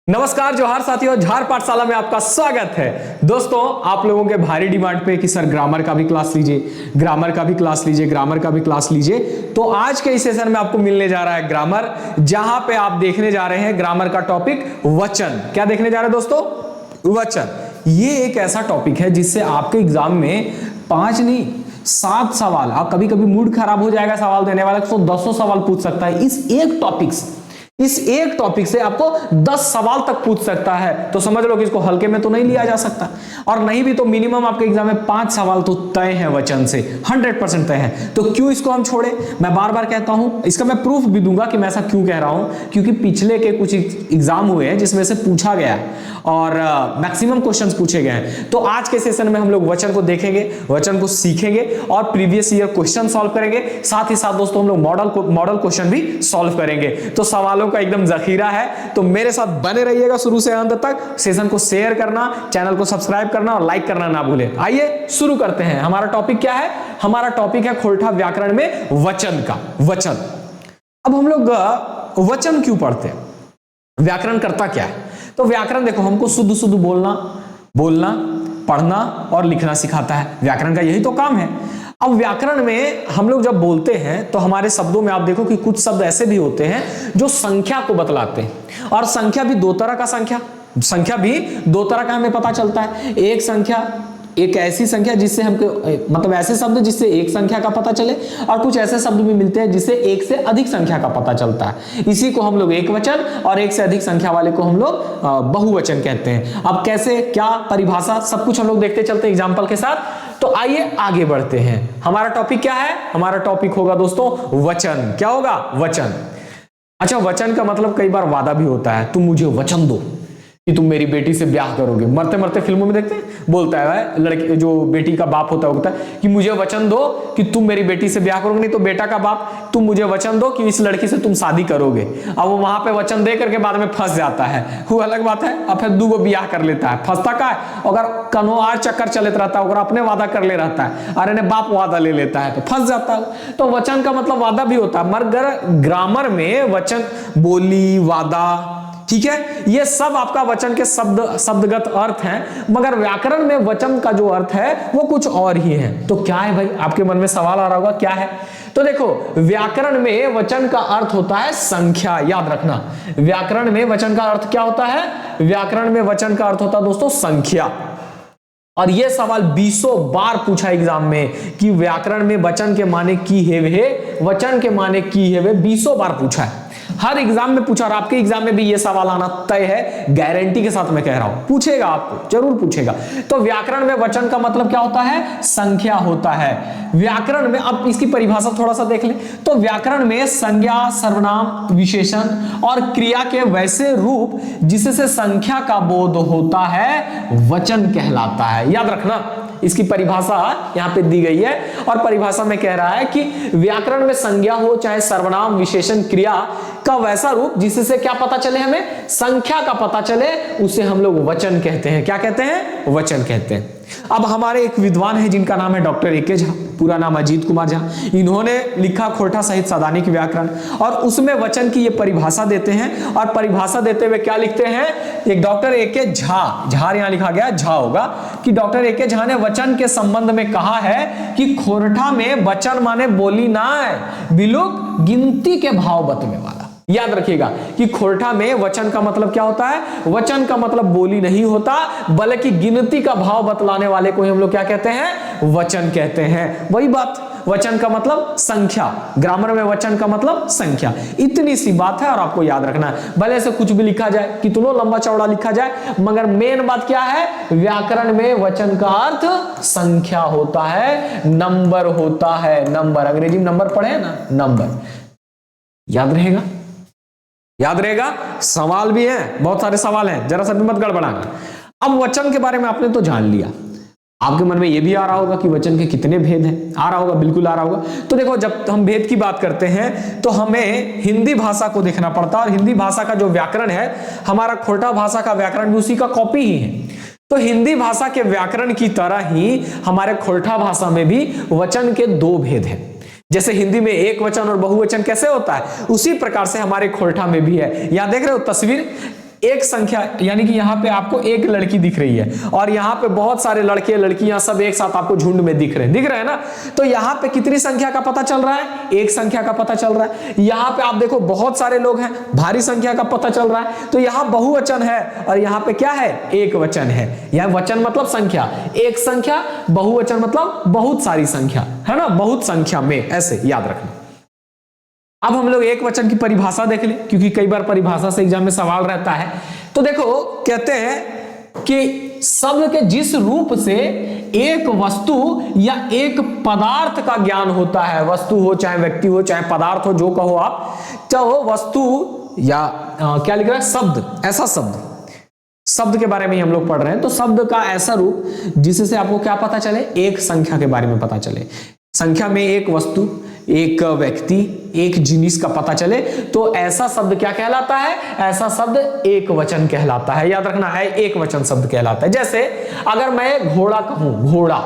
नमस्कार जोहार साथियों, झार पाठशाला में आपका स्वागत है। दोस्तों, आप लोगों के भारी डिमांड पे कि सर ग्रामर का भी क्लास लीजिए, ग्रामर का भी क्लास लीजिए, ग्रामर का भी क्लास लीजिए, तो आज के इस सेशन में आपको मिलने जा रहा है ग्रामर, जहां पे आप देखने जा रहे हैं ग्रामर का टॉपिक वचन। क्या देखने जा रहे हैं दोस्तों? वचन। ये एक ऐसा टॉपिक है जिससे आपके एग्जाम में 5 नहीं 7 सवाल, आप कभी कभी मूड खराब हो जाएगा सवाल देने वाला तो 10 सवाल पूछ सकता है इस एक टॉपिक से आपको 10 सवाल तक पूछ सकता है। तो समझ लो कि इसको हल्के में तो नहीं लिया जा सकता, और नहीं भी तो मिनिमम आपके एग्जाम में 5 सवाल तो तय है वचन से, 100% तय है। तो क्यों इसको हम छोड़े? मैं बार बार कहता हूं, इसका मैं प्रूफ भी दूंगा कि मैं ऐसा क्यों कह रहा हूं, क्योंकि पिछले के कुछ एग्जाम हुए हैं जिसमें से पूछा गया और मैक्सिमम क्वेश्चंस पूछे गए हैं। तो आज के सेशन में हम लोग वचन को देखेंगे, वचन को सीखेंगे और प्रीवियस ईयर क्वेश्चन सॉल्व करेंगे। साथ ही साथ दोस्तों हम लोग मॉडल क्वेश्चन भी सॉल्व करेंगे। तो सवालों का एकदम जखीरा है, तो मेरे साथ बने रहिएगा शुरू से अंत तक। सेशन को शेयर करना, चैनल को सब्सक्राइब करना और लाइक करना ना भूलें। आइए शुरू करते हैं। हमारा टॉपिक क्या है? हमारा टॉपिक है खोरठा व्याकरण में वचन का। वचन। अब हम लोग वचन क्यों पढ़ते हैं? व्याकरण करता क्या है? तो व्याकरण देखो हमको शुद्ध बोलना, पढ़ना और लिखना सिखाता है। व्याकरण का यही तो काम है। अब व्याकरण में हम लोग जब बोलते हैं तो हमारे शब्दों में आप देखो कि कुछ शब्द ऐसे भी होते हैं जो संख्या को बतलाते हैं, और संख्या भी दो तरह का हमें पता चलता है। एक संख्या, एक ऐसी संख्या जिससे हमको मतलब ऐसे शब्द जिससे एक संख्या का पता चले, और कुछ ऐसे शब्द भी मिलते हैं जिससे एक से अधिक संख्या का पता चलता है। इसी को हम लोग एक वचन, और एक से अधिक संख्या वाले को हम लोग बहुवचन कहते हैं। अब कैसे, क्या परिभाषा, सब कुछ हम लोग देखते चलते हैं एग्जाम्पल के साथ। तो आइए आगे बढ़ते हैं। हमारा टॉपिक क्या है? हमारा टॉपिक होगा दोस्तों वचन। क्या होगा? वचन। अच्छा, वचन का मतलब कई बार वादा भी होता है। तुम मुझे वचन दो कि तुम मेरी बेटी से ब्याह करोगे। मरते मरते फिल्मों में देखते हैं, बोलता है लड़की, जो बेटी का बाप होता है कि मुझे वचन दो कि तुम मेरी बेटी से ब्याह करोगे। नहीं तो बेटा का बाप, तुम मुझे वचन दो कि इस लड़की से तुम शादी करोगे। अब वो वहां पे वचन दे करके बाद में फंस जाता है, वो अलग बात है। अब फिर 2 ब्याह कर लेता है, फंसता का है। अगर कनो आर चक्कर चलते रहता है, अगर अपने वादा कर ले रहता है, अरे ने बाप वादा ले लेता है तो फंस जाता है। तो वचन का मतलब वादा भी होता है, मगर ग्रामर में वचन बोली, वादा, ठीक है, ये सब आपका वचन के शब्दगत अर्थ हैं, मगर व्याकरण में वचन का जो अर्थ है वो कुछ और ही है। तो क्या है भाई? आपके मन में सवाल आ रहा होगा क्या है? तो देखो, व्याकरण में वचन का अर्थ होता है संख्या। याद रखना, व्याकरण में वचन का अर्थ क्या होता है? व्याकरण में वचन का अर्थ होता है दोस्तों संख्या। और यह सवाल 20 बार पूछा एग्जाम में कि व्याकरण में वचन के माने की है वे, वचन के माने की है वे, 20 बार पूछा है। हर एग्जाम में पूछा, और आपके एग्जाम में भी ये सवाल आना तय है, गारंटी के साथ मैं कह रहा हूं, पूछेगा, आपको जरूर पूछेगा। तो व्याकरण में वचन का मतलब क्या होता है? संख्या होता है। व्याकरण में, अब इसकी परिभाषा थोड़ा सा देख लें, तो व्याकरण में संज्ञा, सर्वनाम, विशेषण और क्रिया के वैसे रूप जिससे संख्या का बोध होता है वचन कहलाता है। याद रखना, इसकी परिभाषा यहां पे दी गई है, और परिभाषा में कह रहा है कि व्याकरण में संज्ञा हो चाहे सर्वनाम, विशेषण, क्रिया का वैसा रूप जिससे क्या पता चले, हमें संख्या का पता चले, उसे हम लोग वचन कहते हैं। क्या कहते हैं? वचन कहते हैं। अब हमारे एक विद्वान है जिनका नाम है डॉक्टर ए.के. झा, पूरा नाम अजीत कुमार झा। इन्होंने लिखा खोरठा सहित सैद्धांतिक व्याकरण, और उसमें वचन की ये परिभाषा देते हैं, और परिभाषा देते हुए क्या लिखते हैं? एक डॉक्टर ए.के. झा, झार यहां लिखा गया, झा होगा, कि डॉक्टर ए.के. झा ने वचन के संबंध में कहा है कि खोरठा में वचन माने बोली ना है, बिलुक गिनती के भाव बतने वाला। याद रखिएगा कि खोरठा में वचन का मतलब क्या होता है? वचन का मतलब बोली नहीं होता, बल्कि गिनती का भाव बतलाने वाले को हम लोग क्या कहते हैं? वचन कहते हैं। वही बात, वचन का मतलब संख्या, ग्रामर में वचन का मतलब संख्या। इतनी सी बात है, और आपको याद रखना है। भले से कुछ भी लिखा जाए, कितना लंबा चौड़ा लिखा जाए, मगर मेन बात क्या है? व्याकरण में वचन का अर्थ संख्या होता है, नंबर होता है। नंबर, अंग्रेजी में नंबर पढ़े ना, नंबर। याद रहेगा, याद रहेगा। सवाल भी है, बहुत सारे सवाल हैं, जरा सा भी मत गड़बड़ाना। अब वचन के बारे में आपने तो जान लिया, आपके मन में यह भी आ रहा होगा कि वचन के कितने भेद हैं। आ रहा होगा, बिल्कुल आ रहा होगा। तो देखो, जब हम भेद की बात करते हैं तो हमें हिंदी भाषा को देखना पड़ता है, और हिंदी भाषा का जो व्याकरण है, हमारा खोरठा भाषा का व्याकरण भी उसी का कॉपी ही है। तो हिंदी भाषा के व्याकरण की तरह ही हमारे खोरठा भाषा में भी वचन के 2 भेद हैं। जैसे हिंदी में एक वचन और बहुवचन कैसे होता है, उसी प्रकार से हमारे खोरठा में भी है। यहां देख रहे हो तस्वीर, एक संख्या, यानी कि यहाँ पे आपको एक लड़की दिख रही है और यहाँ पे बहुत सारे लड़के लड़कियां सब एक साथ आपको झुंड में दिख रहे हैं ना। तो यहाँ पे कितनी संख्या का पता चल रहा है? एक संख्या का पता चल रहा है। यहाँ पे आप देखो बहुत सारे लोग हैं, भारी संख्या का पता चल रहा है। तो यहाँ बहुवचन है और यहाँ पे क्या है? एक वचन है। यह वचन मतलब संख्या, एक संख्या, बहुवचन मतलब बहुत सारी संख्या, है ना, बहुत संख्या में, ऐसे याद रखना। अब हम लोग एक वचन की परिभाषा देख ले, क्योंकि कई बार परिभाषा से एग्जाम में सवाल रहता है। तो देखो कहते हैं कि शब्द के जिस रूप से एक वस्तु या एक पदार्थ का ज्ञान होता है, वस्तु हो चाहे व्यक्ति हो चाहे पदार्थ हो, जो कहो आप, चाहे वस्तु या क्या लिख रहा है, शब्द, ऐसा शब्द के बारे में हम लोग पढ़ रहे हैं। तो शब्द का ऐसा रूप जिससे आपको क्या पता चले? एक संख्या के बारे में पता चले। संख्या में एक वस्तु, एक व्यक्ति, एक जिनिस का पता चले, तो ऐसा शब्द क्या कहलाता है? ऐसा शब्द एक वचन कहलाता है। याद रखना है, एक वचन शब्द कहलाता है। जैसे अगर मैं घोड़ा कहूं, घोड़ा,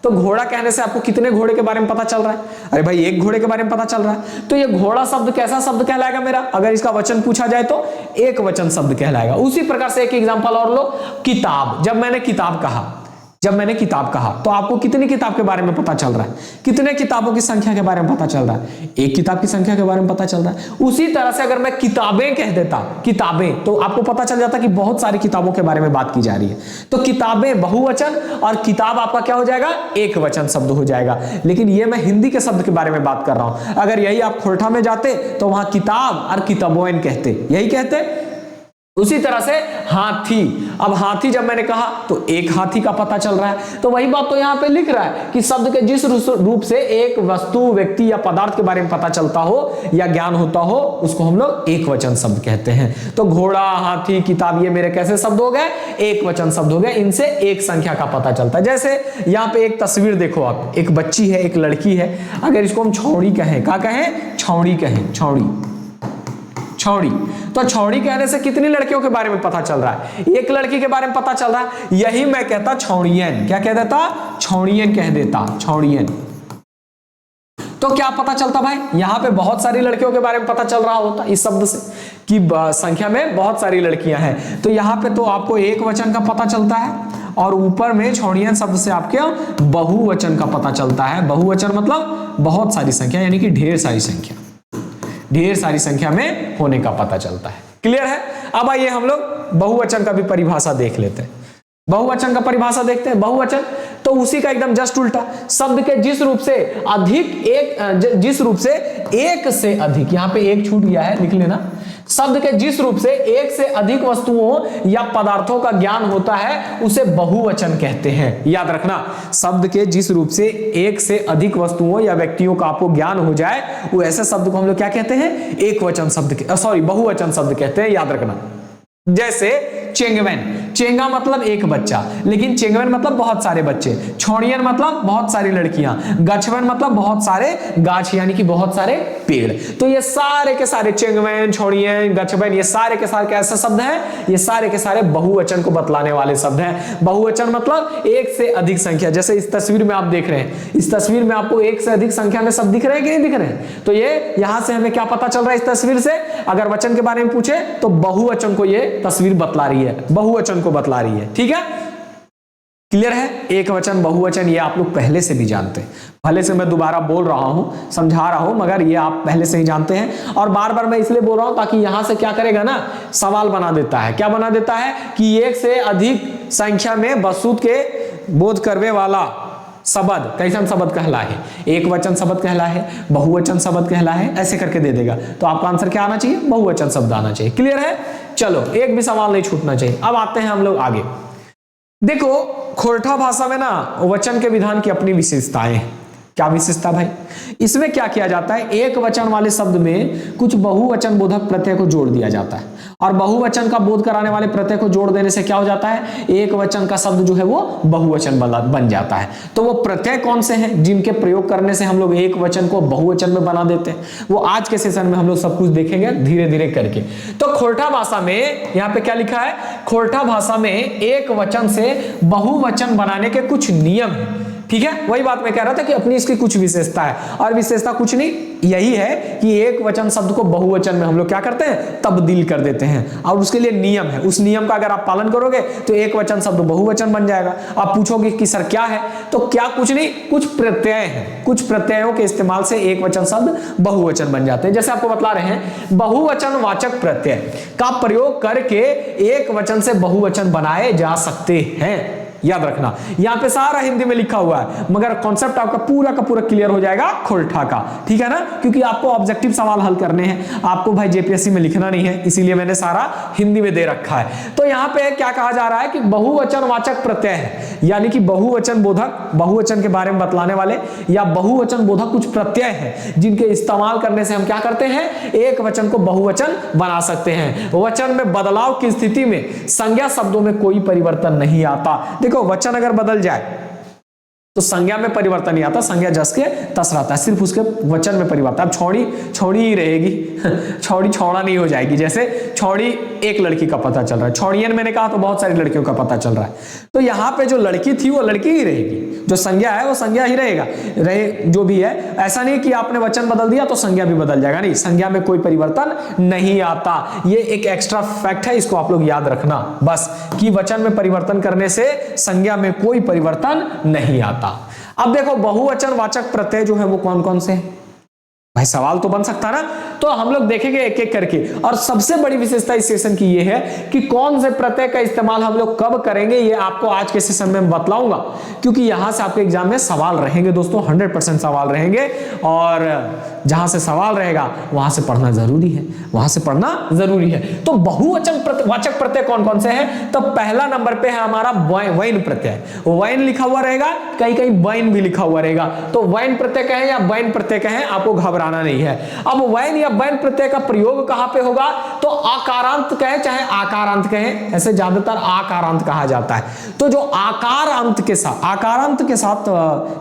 तो घोड़ा कहने से आपको कितने घोड़े के बारे में पता चल रहा है? अरे भाई एक घोड़े के बारे में पता चल रहा है। तो ये घोड़ा शब्द कैसा शब्द कहलाएगा मेरा? अगर इसका वचन पूछा जाए तो एक वचन शब्द कहलाएगा। उसी प्रकार से एक एग्जांपल और लो, किताब। जब मैंने किताब कहा तो आपको कितनी किताब के बारे में पता चल रहा है? कितने किताबों की संख्या के बारे में पता चल रहा है? एक किताब की संख्या के बारे में पता चल रहा है। उसी तरह से अगर मैं किताबें कह देता, किताबें, तो आपको पता चल जाता कि बहुत सारी किताबों के बारे में बात की जा रही है। तो किताबें बहुवचन और किताब आपका क्या हो जाएगा? एक वचन शब्द हो जाएगा। लेकिन ये मैं हिंदी के शब्द के बारे में बात कर रहा हूं। अगर यही आप खोरठा में जाते तो वहां किताब और किताबों कहते, यही कहते। उसी तरह से हाथी, अब हाथी जब मैंने कहा तो एक हाथी का पता चल रहा है। तो वही बात तो यहाँ पे लिख रहा है कि शब्द के जिस रूप से एक वस्तु, व्यक्ति या पदार्थ के बारे में पता चलता हो या ज्ञान होता हो, उसको हम लोग एक वचन शब्द कहते हैं। तो घोड़ा, हाथी, किताब, ये मेरे कैसे शब्द हो गए? एक वचन शब्द हो गए। इनसे एक संख्या का पता चलता है। जैसे यहाँ पे एक तस्वीर देखो आप, एक बच्ची है, एक लड़की है। अगर इसको हम छौड़ी कहें, क्या कहें? छौड़ी कहें, छौड़ी, छौड़ी। तो छौड़ी कहने से कितनी लड़कियों के बारे में पता चल रहा है? एक लड़की के बारे में पता चल रहा है। यही मैं कहता छौड़ियन, क्या कह देता? छौड़ियन कह देता, छौड़ियन। तो क्या पता चलता भाई? यहां पे बहुत सारी लड़कियों के बारे में पता चल रहा होता इस शब्द से, कि संख्या में बहुत सारी लड़कियां हैं। तो यहां पे तो आपको एक वचन का पता चलता है और ऊपर में छौड़ियन शब्द से आपके बहुवचन का पता चलता है। बहुवचन मतलब बहुत सारी संख्या, यानी कि ढेर सारी संख्या, ढेर सारी संख्या में होने का पता चलता है। क्लियर है? अब आइए हम लोग बहुवचन का भी परिभाषा देख लेते हैं। बहुवचन का परिभाषा देखते हैं। बहुवचन तो उसी का एकदम जस्ट उल्टा, शब्द के जिस रूप से अधिक, जिस रूप से एक से अधिक, यहां पे एक छूट गया है, लिख लेना। शब्द के जिस रूप से एक से अधिक वस्तुओं या पदार्थों का ज्ञान होता है उसे बहुवचन कहते हैं। याद रखना, शब्द के जिस रूप से एक से अधिक वस्तुओं या व्यक्तियों का आपको ज्ञान हो जाए, वो ऐसे शब्द को हम लोग क्या कहते हैं? एक वचन शब्द, बहुवचन शब्द कहते हैं। याद रखना। जैसे चेंगवेन, चेंगा मतलब एक बच्चा, लेकिन चेंगवेन मतलब बहुत सारे बच्चे। छौड़ियन मतलब बहुत सारी लड़कियां। गछवन मतलब बहुत सारे गाछ, यानी कि बहुत सारे पेड़। तो ये सारे के सारे चेंगवेन, छौड़ियन, गछवन, ये सारे के सारे कैसे शब्द हैं? ये सारे के सारे बहुवचन को बतलाने वाले शब्द हैं। बहुवचन मतलब एक से अधिक संख्या। जैसे इस तस्वीर में आप देख रहे हैं, इस तस्वीर में आपको एक से अधिक संख्या में शब्द दिख रहे हैं कि नहीं दिख रहे हैं? तो ये यहां से हमें क्या पता चल रहा है? इस तस्वीर से अगर वचन के बारे में पूछे तो बहुवचन को ये तस्वीर बतला रही है, बहुवचन को बतला रही है। ठीक है? क्लियर है? एक वचन, बहुवचन, ये आप लोग पहले से भी जानते हैं। भले से मैं दोबारा बोल रहा हूं, समझा रहा हूं, मगर ये आप पहले से ही जानते हैं। और बार बार मैं इसलिए बोल रहा हूं ताकि यहां से क्या करेगा ना, सवाल बना देता है। क्या बना देता है? कि एक से अधिक संख्या में वस्तु के बोध करने वाला शब्द कैसन शब्द कहला है? एक वचन शब्द कहला है, बहुवचन शब्द कहला है, ऐसे करके दे देगा। तो आपका आंसर क्या आना चाहिए? बहुवचन शब्द आना चाहिए। क्लियर है? चलो, एक भी सवाल नहीं छूटना चाहिए। अब आते हैं हम लोग आगे। देखो, खोरठा भाषा में ना वचन के विधान की अपनी विशेषताएं हैं। क्या विशेषता भाई? इसमें क्या किया जाता है? एक वचन वाले शब्द में कुछ बहुवचन बोधक प्रत्यय को जोड़ दिया जाता है, और बहुवचन का बोध कराने वाले प्रत्यय को जोड़ देने से क्या हो जाता है? एक वचन का शब्द जो है वो बहुवचन बन जाता है। तो वो प्रत्यय कौन से हैं जिनके प्रयोग करने से हम लोग एक वचन को बहुवचन में बना देते हैं? वो आज के सेशन में हम लोग सब कुछ देखेंगे धीरे धीरे करके। तो खोरठा भाषा में यहाँ पे क्या लिखा है? खोरठा भाषा में एक वचन से बहुवचन बनाने के कुछ नियम हैं। ठीक है, वही बात मैं कह रहा था कि अपनी इसकी कुछ विशेषता है, और विशेषता कुछ नहीं, यही है कि एक वचन शब्द को बहुवचन में हम लोग क्या करते हैं, तब्दील कर देते हैं। और उसके लिए नियम है, उस नियम का अगर आप पालन करोगे तो एक वचन शब्द बहुवचन बन जाएगा। आप पूछोगे कि सर क्या है, तो क्या कुछ नहीं, कुछ प्रत्यय हैं, कुछ प्रत्ययों के इस्तेमाल से एक वचन शब्द बहुवचन बन जाते हैं। जैसे आपको बतला रहे हैं, बहुवचन वाचक प्रत्यय का प्रयोग करके एक वचन से बहुवचन बनाए जा सकते हैं। याद रखना, यहां पे सारा हिंदी में लिखा हुआ है, मगर कॉन्सेप्ट आपका पूरा का पूरा क्लियर हो जाएगा खोलठा का, ठीक है ना, क्योंकि आपको ऑब्जेक्टिव सवाल हल करने हैं, आपको भाई जेपीएससी में लिखना नहीं है, इसीलिए मैंने सारा हिंदी में दे रखा है। तो यहां पे क्या कहा जा रहा है कि बहुवचन वाचक प्रत्यय है, यानी कि बहुवचन बोधक, बहुवचन के बारे में बतलाने वाले या बहुवचन बोधक कुछ प्रत्यय है जिनके इस्तेमाल करने से हम क्या करते हैं, एक वचन को बहुवचन बना सकते हैं। वचन में बदलाव की स्थिति में संज्ञा शब्दों में कोई परिवर्तन नहीं आता। देखो वचन अगर बदल जाए तो संज्ञा में परिवर्तन नहीं आता, संज्ञा जस के तस रहता है, सिर्फ उसके वचन में परिवर्तन। अब छौड़ी छौड़ी ही रहेगी, छौड़ी छौड़ा नहीं हो जाएगी। जैसे छौड़ी एक लड़की का पता चल रहा है, छौड़ियन मैंने कहा तो बहुत सारी लड़कियों का पता चल रहा है, तो यहाँ पे जो लड़की थी वो लड़की ही रहेगी, जो संज्ञा है वो संज्ञा ही रहेगा, रहे जो भी है। ऐसा नहीं कि आपने वचन बदल दिया तो संज्ञा भी बदल जाएगा, नहीं, संज्ञा में कोई परिवर्तन नहीं आता। ये एक एक्स्ट्रा फैक्ट है, इसको आप लोग याद रखना बस, कि वचन में परिवर्तन करने से संज्ञा में कोई परिवर्तन नहीं आता। अब देखो बहुवचन वाचक प्रत्यय जो है वो कौन कौन से हैं, भाई सवाल तो बन सकता ना, तो हम लोग देखेंगे एक एक करके। और सबसे बड़ी विशेषता इस सेशन की ये है कि कौन से प्रत्यय का इस्तेमाल हम लोग कब करेंगे, ये आपको आज के सेशन में बतलाऊंगा, क्योंकि यहां से आपके एग्जाम में सवाल रहेंगे दोस्तों, 100% सवाल रहेंगे, और जहां से सवाल रहेगा वहां से पढ़ना जरूरी है, वहां से पढ़ना जरूरी है। तो बहुवचन वाचक प्रत्यय कौन कौन से हैं, तो पहला नंबर पे है हमारा वैन प्रत्यय, वैन लिखा हुआ रहेगा, कहीं कहीं वैन भी लिखा हुआ रहेगा, तो वैन प्रत्यय कहें या वैन प्रत्यय कहें, आपको घबराना नहीं है। अब वैन या वैन प्रत्यय का प्रयोग कहां पे होगा, तो आकारांत कहें चाहे आकारांत कहें, ऐसे ज्यादातर आकारांत कहा जाता है। तो जो आकारांत के साथ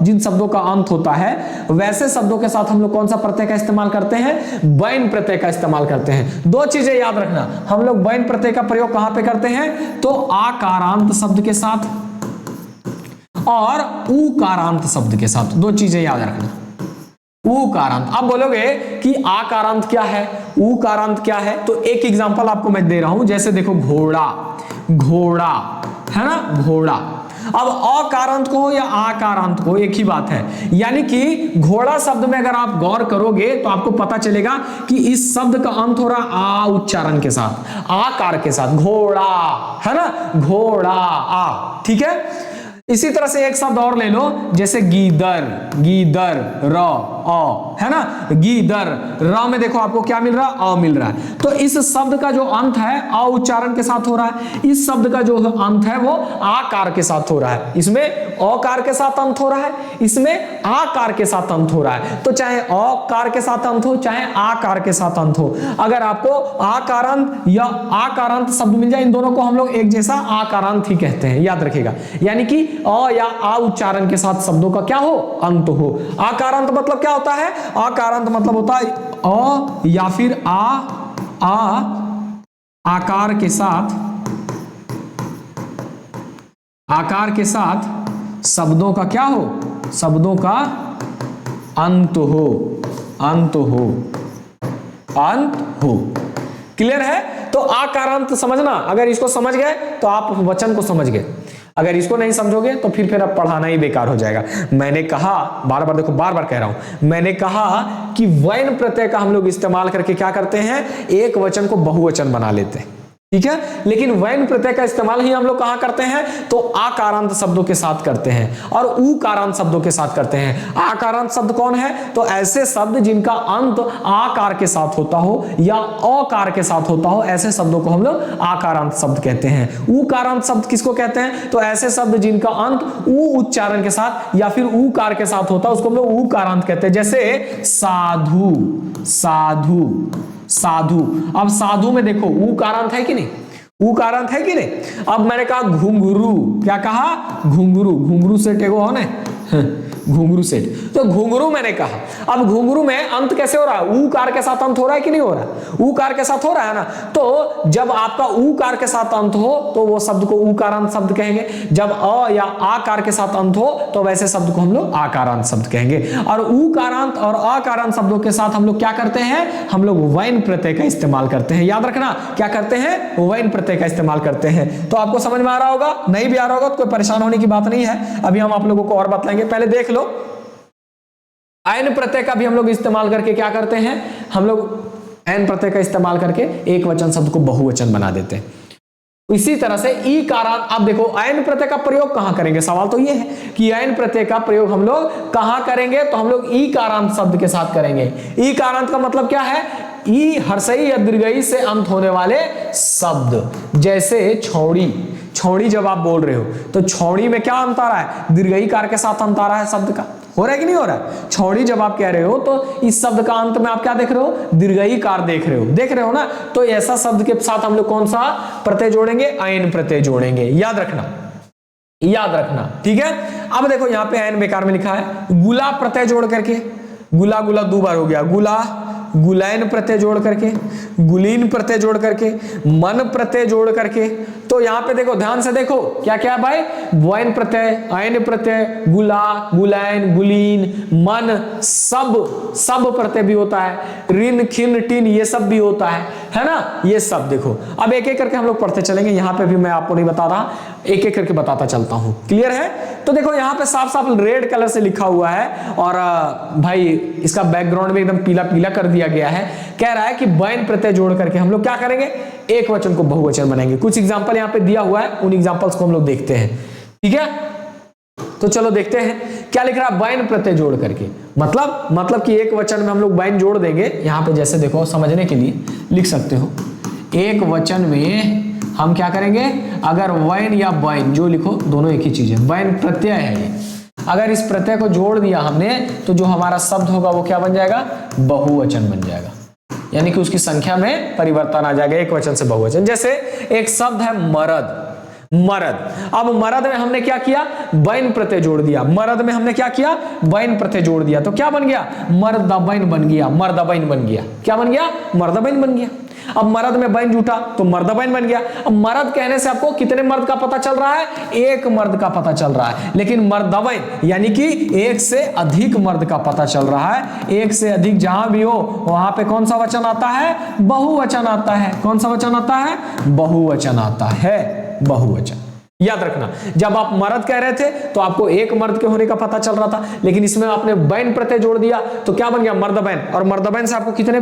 जिन शब्दों का अंत होता है, वैसे शब्दों के साथ हम लोग कौन सा प्रत्यय का इस्तेमाल करते हैं, वैन प्रत्यय का इस्तेमाल करते हैं। दो चीजें याद रखना, हम लोग वैन प्रत्यय का प्रयोग कहां पे करते हैं, तो आकारांत शब्द के साथ और उकारांत शब्द के साथ, दो चीजें याद रखना। उकारांत, अब बोलोगे कि आकारांत क्या है, उकारांत क्या है, तो एक एग्जांपल आपको मैं दे रहा हूं, जैसे देखो घोड़ा, घोड़ा है ना, घोड़ा। अब अकारांत को या आकारांत को एक ही बात है, यानी कि घोड़ा शब्द में अगर आप गौर करोगे तो आपको पता चलेगा कि इस शब्द का अंत हो रहा आ उच्चारण के साथ, आकार के साथ, घोड़ा है ना, घोड़ा आ, ठीक है। इसी तरह से एक शब्द और ले लो, जैसे गीदर, गीदर र अ है ना, गीदर, र में देखो आपको क्या मिल रहा है, अ मिल रहा है। तो इस शब्द का जो अंत है अ उच्चारण के साथ हो रहा है, इस शब्द का जो अंत है वो आकार के साथ हो रहा है, इसमें अकार के साथ अंत हो रहा है, इसमें आकार के साथ अंत हो रहा है। तो चाहे अकार के साथ अंत हो चाहे आकार के साथ अंत हो, अगर आपको आकारांत या आकारांत शब्द मिल जाए, इन दोनों को हम लोग एक जैसा आकारांत ही कहते हैं, याद रखिएगा। यानी कि अ या आ उच्चारण के साथ शब्दों का क्या हो, अंत हो। आकारांत मतलब क्या होता है, आकारांत मतलब होता है अ या फिर आ आकार के साथ, आकार के साथ शब्दों का क्या हो, शब्दों का अंत हो, अंत हो, अंत हो। क्लियर है। तो आकारांत समझना, अगर इसको समझ गए तो आप वचन को समझ गए, अगर इसको नहीं समझोगे तो फिर अब पढ़ाना ही बेकार हो जाएगा। मैंने कहा बार बार, देखो बार बार कह रहा हूं, मैंने कहा कि वैन प्रत्यय का हम लोग इस्तेमाल करके क्या करते हैं, एक वचन को बहुवचन बना लेते हैं, ठीक है। लेकिन वैन प्रत्यय का इस्तेमाल ही हम लोग कहां करते हैं, तो आकारांत शब्दों के साथ करते हैं और उकारांत शब्दों के साथ करते हैं। आकारांत शब्द कौन है, तो ऐसे शब्द जिनका अंत आकार के साथ होता हो या अकार के साथ होता हो, ऐसे शब्दों को हम लोग आकारांत शब्द कहते हैं। उकारांत शब्द किसको कहते हैं, तो ऐसे शब्द जिनका अंत उ उच्चारण के साथ या फिर उकार के साथ होता है, उसको हम लोग उकारांत कहते हैं। जैसे साधु, साधु, साधु। अब साधु में देखो उकारांत है कि नहीं, उकारांत है कि नहीं। अब मैंने कहा घुंघरू, क्या कहा, घुंघरू, घुंघरू से टेगो हो ना, घुंघरू सेठ। तो घुंघरू मैंने कहा, अब घुंघरू में अंत कैसे हो रहा है, ऊकार के साथ अंत हो रहा है कि नहीं हो रहा है, ऊकार के साथ हो रहा है ना। तो जब आपका ऊकार के साथ अंत हो तो वो शब्द को ऊकारांत शब्द कहेंगे, जब अ या आकार के साथ अंत हो तो वैसे शब्द को हम लोग आकारांत शब्द कहेंगे। और ऊकारांत और अकारांत शब्दों के साथ हम लोग क्या करते हैं, हम लोग वैन प्रत्यय का इस्तेमाल करते हैं। याद रखना, क्या करते हैं, वैन प्रत्यय का इस्तेमाल करते हैं। तो आपको समझ में आ रहा होगा, नहीं भी आ रहा होगा तो कोई परेशान होने की बात नहीं है, अभी हम आप लोगों को और बतलाएंगे। पहले देख लो, ऐन प्रत्यय का भी हम लोग इस्तेमाल करके क्या करते हैं, हम लोग ऐन प्रत्यय का इस्तेमाल करके एक वचन शब्द को बहुवचन बना देते हैं। इसी तरह से ई कारांत, आप देखो ऐन प्रत्यय का प्रयोग कहां करेंगे, सवाल तो ये है कि ऐन प्रत्यय का प्रयोग हम लोग कहां करेंगे, तो हम लोग ई कारांत शब्द के साथ करेंगे। ई कारांत का मतलब क्या है, ई हर्षई या दीर्घई से अंत होने वाले शब्द, जैसे छौड़ी। छौड़ी जब आप बोल रहे हो तो छौड़ी में क्या अंत आ रहा है, दीर्घई कार के साथ अंत आ रहा है शब्द का, हो रहा है कि नहीं हो रहा है। छौड़ी जब आप कह रहे हो तो इस शब्द का अंत में आप क्या देख रहे हो, दीर्घई कार देख रहे हो ना। तो ऐसा शब्द के साथ हम लोग कौन सा प्रत्यय जोड़ेंगे, ऐन प्रत्यय जोड़ेंगे। याद रखना, ठीक है। अब देखो यहाँ पे ऐन बेकार में लिखा है, गुला प्रत्यय जोड़ करके, गुला गुला दो बार हो गया, गुला गुलैन प्रत्यय जोड़ करके, गुलीन प्रत्यय जोड़ करके, मन प्रत्यय जोड़ करके। तो यहां पे देखो, ध्यान से देखो क्या क्या है भाई, वैन प्रत्यय, ऐन प्रत्यय, गुला, गुलैन, गुलीन, मन, सब प्रत्यय भी होता है, ऋण, खिन, टिन, ये सब भी होता है ना, ये सब देखो। अब एक एक करके हम लोग पढ़ते चलेंगे, यहां पे भी मैं आपको नहीं बता रहा, एक एक करके बताता चलता हूं, क्लियर है। तो देखो यहाँ पे साफ साफ रेड कलर से लिखा हुआ है, और भाई इसका बैकग्राउंड में एकदम पीला पीला कर दिया गया है। कह रहा है कि वैन प्रत्यय जोड़ करके हम लोग क्या करेंगे, एक वचन को बहुवचन बनाएंगे। कुछ एग्जांपल यहाँ पे दिया हुआ है, उन एग्जांपल्स को हम लोग देखते हैं, ठीक है। तो चलो देखते हैं क्या लिख रहा है, वैन प्रत्यय जोड़ करके, मतलब कि एक वचन में हम लोग वैन जोड़ देंगे। यहाँ पे जैसे देखो, समझने के लिए लिख सकते हो, एक वचन में हम क्या करेंगे, अगर वैन या वैन जो लिखो, दोनों एक ही चीज है, वैन प्रत्यय है ये। अगर इस प्रत्यय को जोड़ दिया हमने तो जो हमारा शब्द होगा वो क्या बन जाएगा, बहुवचन बन जाएगा, यानी कि उसकी संख्या में परिवर्तन आ जाएगा, एक वचन से बहुवचन। जैसे एक शब्द है मरद, अब मरद में हमने क्या किया, वैन प्रत्यय जोड़ दिया, मरद में हमने क्या किया, वैन प्रत्यय जोड़ दिया, तो क्या बन गया, मर्दबैन बन गया, मर्दबैन बन गया, क्या बन गया, मर्दबैन बन गया। अब मर्द में बैन जुटा तो मर्दबैन बन गया। अब मर्द कहने से आपको कितने मर्द का पता चल रहा है, एक मर्द का पता चल रहा है, लेकिन मर्दबैन यानी कि एक से अधिक मर्द का पता चल रहा है। एक से अधिक जहां भी हो वहां पे कौन सा वचन आता है, बहुवचन आता है। कौन सा वचन आता है, बहुवचन आता है, बहुवचन। याद रखना, जब आप मर्द कह रहे थे तो आपको एक मर्द के होने का पता चल रहा था, लेकिन इसमें आपने बैन प्रत्यय जोड़ दिया तो क्या बन गया, मर्दबैन। और मर्दबैन से आपको कितने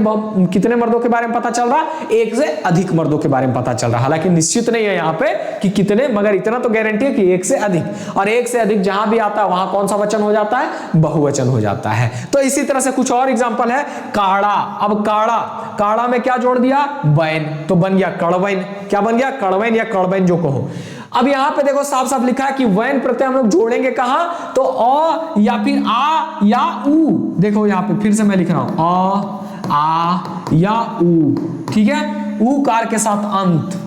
मर्दों के बारे में पता चल रहा, एक से अधिक मर्दों के बारे में पता चल रहा। हालांकि निश्चित नहीं है यहाँ पे कि कितने, मगर इतना तो गारंटी है कि एक से अधिक। और एक से अधिक जहां भी आता है वहां कौन सा वचन हो जाता है, बहुवचन हो जाता है। तो इसी तरह से कुछ और एग्जाम्पल है, काड़ा। अब काड़ा में क्या जोड़ दिया, बैन, तो बन गया कड़बैन। क्या बन गया, कड़बैन या कड़बैन जो कहो। अब यहां पे देखो साफ साफ लिखा है कि वैन प्रत्यय हम लोग जोड़ेंगे कहां, तो अ या फिर आ या उ। देखो यहां पे फिर से मैं लिख रहा हूं, अ, आ या उ, ठीक है। उ कार के साथ अंत,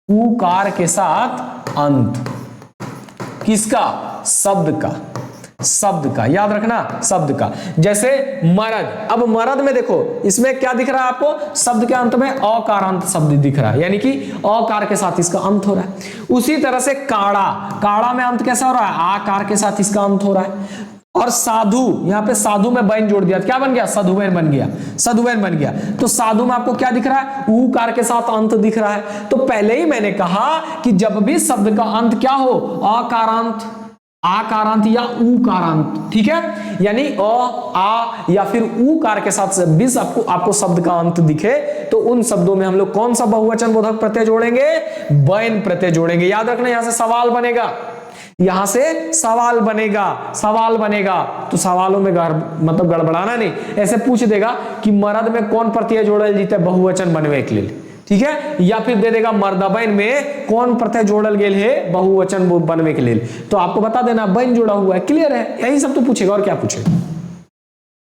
उ कार के साथ अंत किसका, शब्द का। याद रखना, शब्द का। जैसे मरद, अब मरद में देखो इसमें क्या दिख रहा है आपको, शब्द के अंत में अकारांत शब्द दिख रहा है, यानी कि अकार के साथ इसका अंत हो रहा है। उसी तरह से काड़ा में अंत कैसा हो रहा है, आकार के साथ इसका अंत हो रहा है। और साधु, यहां पे साधु में बैन जोड़ दिया, क्या बन गया, साधुवैन बन गया। तो साधु में आपको क्या दिख रहा है, ऊकार के साथ अंत दिख रहा है। तो पहले ही मैंने कहा कि जब भी शब्द का अंत क्या हो, आकारांत या उकारांत, ठीक है, यानी अ, आ या फिर उकार के साथ भी आपको शब्द का अंत दिखे तो उन शब्दों में हम लोग कौन सा बहुवचन बोधक प्रत्यय जोड़ेंगे, बैन प्रत्यय जोड़ेंगे। याद रखना, यहां से सवाल बनेगा, तो सवालों में मतलब गड़बड़ाना नहीं, ऐसे पूछ देगा कि मर्द में कौन प्रत्यय जोड़ल जीते बहुवचन बनवे के लिए, ठीक है, या फिर दे देगा मर्दबैन में कौन प्रत्यय जोड़ल गेल है बहुवचन बनवे के लिए, तो आपको बता देना बैन जोड़ा हुआ है, क्लियर है। यही सब तो पूछेगा और क्या पूछेगा,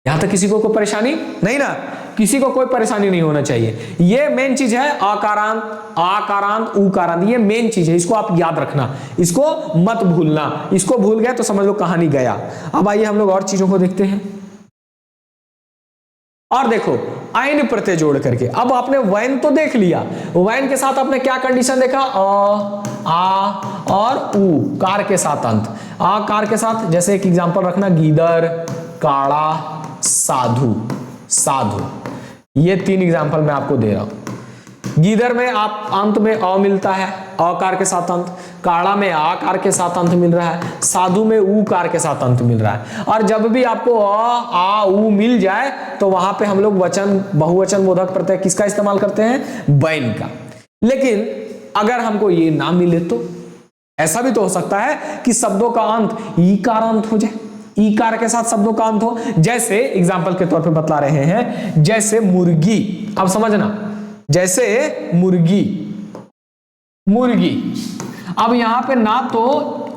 यहां तक किसी को कोई परेशानी नहीं ना। किसी को कोई परेशानी नहीं होना चाहिए। ये मेन चीज है, आकारांत, आकारांत, उकारांत, ये मेन चीज है, इसको आप याद रखना, इसको मत भूलना। इसको भूल गए तो समझ लो कहानी गया। अब आइए हम लोग और चीजों को देखते हैं। और देखो आइन प्रत्यय जोड़ करके, अब आपने वैन तो देख लिया, वैन के साथ आपने क्या कंडीशन देखा, आ और उ, कार के साथ अंत, आ कार के साथ। जैसे एक एग्जांपल रखना, गीदड़, काड़ा, साधु, साधु, ये 3 एग्जांपल मैं आपको दे रहा हूं। गीदड़ में आप अंत में अ मिलता है, अकार के साथ अंत, काड़ा में आकार के साथ अंत मिल रहा है, साधु में ऊ कार के साथ अंत मिल रहा है। और जब भी आपको आ ऊ मिल जाए तो वहां पे हम लोग वचन, बहुवचन बोधक प्रत्यय किसका इस्तेमाल करते हैं, बैन का। लेकिन अगर हमको ये ना मिले तो ऐसा भी तो हो सकता है कि शब्दों का अंत ईकार अंत हो जाए, ईकार के साथ शब्दों का अंत हो। जैसे एग्जाम्पल के तौर पे बतला रहे हैं, जैसे मुर्गी, अब समझना, जैसे मुर्गी, मुर्गी, अब यहां पे ना तो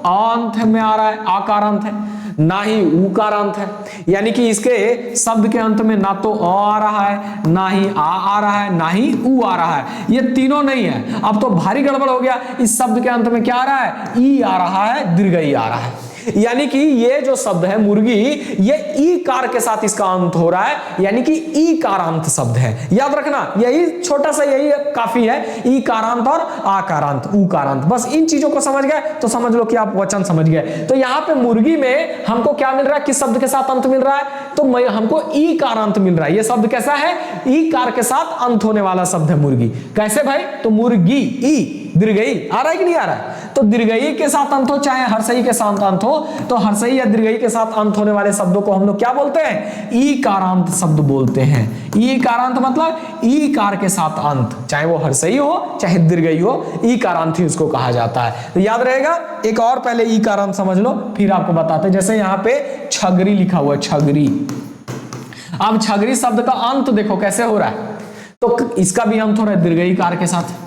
अंत में आ रहा है, आकारांत है, ना ही उकारांत है, यानी कि इसके शब्द के अंत में ना तो अ आ रहा है, ना ही आ रहा है, ना ही उ आ रहा है, ये तीनों नहीं है। अब तो भारी गड़बड़ हो गया, इस शब्द के अंत में क्या आ रहा है, ई आ रहा है, दीर्घ ई आ रहा है। यानी कि ये जो शब्द है मुर्गी, ये ई कार के साथ इसका अंत हो रहा है, यानी कि ई कारांत शब्द है। याद रखना, यही छोटा सा यही काफी है, ई कारांत और आकारांत, ऊ कारांत। बस इन चीजों को समझ गए तो समझ लो कि आप वचन समझ गए। तो यहां पे मुर्गी में हमको क्या मिल रहा है, किस शब्द के साथ अंत मिल रहा है, तो हमको ई कारांत मिल रहा है। ये शब्द कैसा है, ई कार के साथ अंत होने वाला शब्द है मुर्गी। कैसे भाई, तो मुर्गी, ई दीर्घई आ रहा है कि नहीं आ रहा है, तो दीर्घई के साथ अंत हो चाहे हर्षई के साथ अंत हो, तो हर्षई या दीर्घई के साथ अंत होने वाले शब्दों को हम लोग क्या बोलते हैं, ई कारांत शब्द बोलते हैं। ई कारांत मतलब ई कार के साथ अंत, चाहे वो हर्षई हो चाहे दीर्घई हो, ई कारांत ही उसको कहा जाता है। तो याद रहेगा। एक और पहले ई कारांत समझ लो, फिर आपको बताते हैं। जैसे यहाँ पे छगरी लिखा हुआ है, छगरी, अब छगरी शब्द का अंत देखो कैसे हो रहा है, तो इसका भी अंत हो रहा है दीर्घई कार के साथ,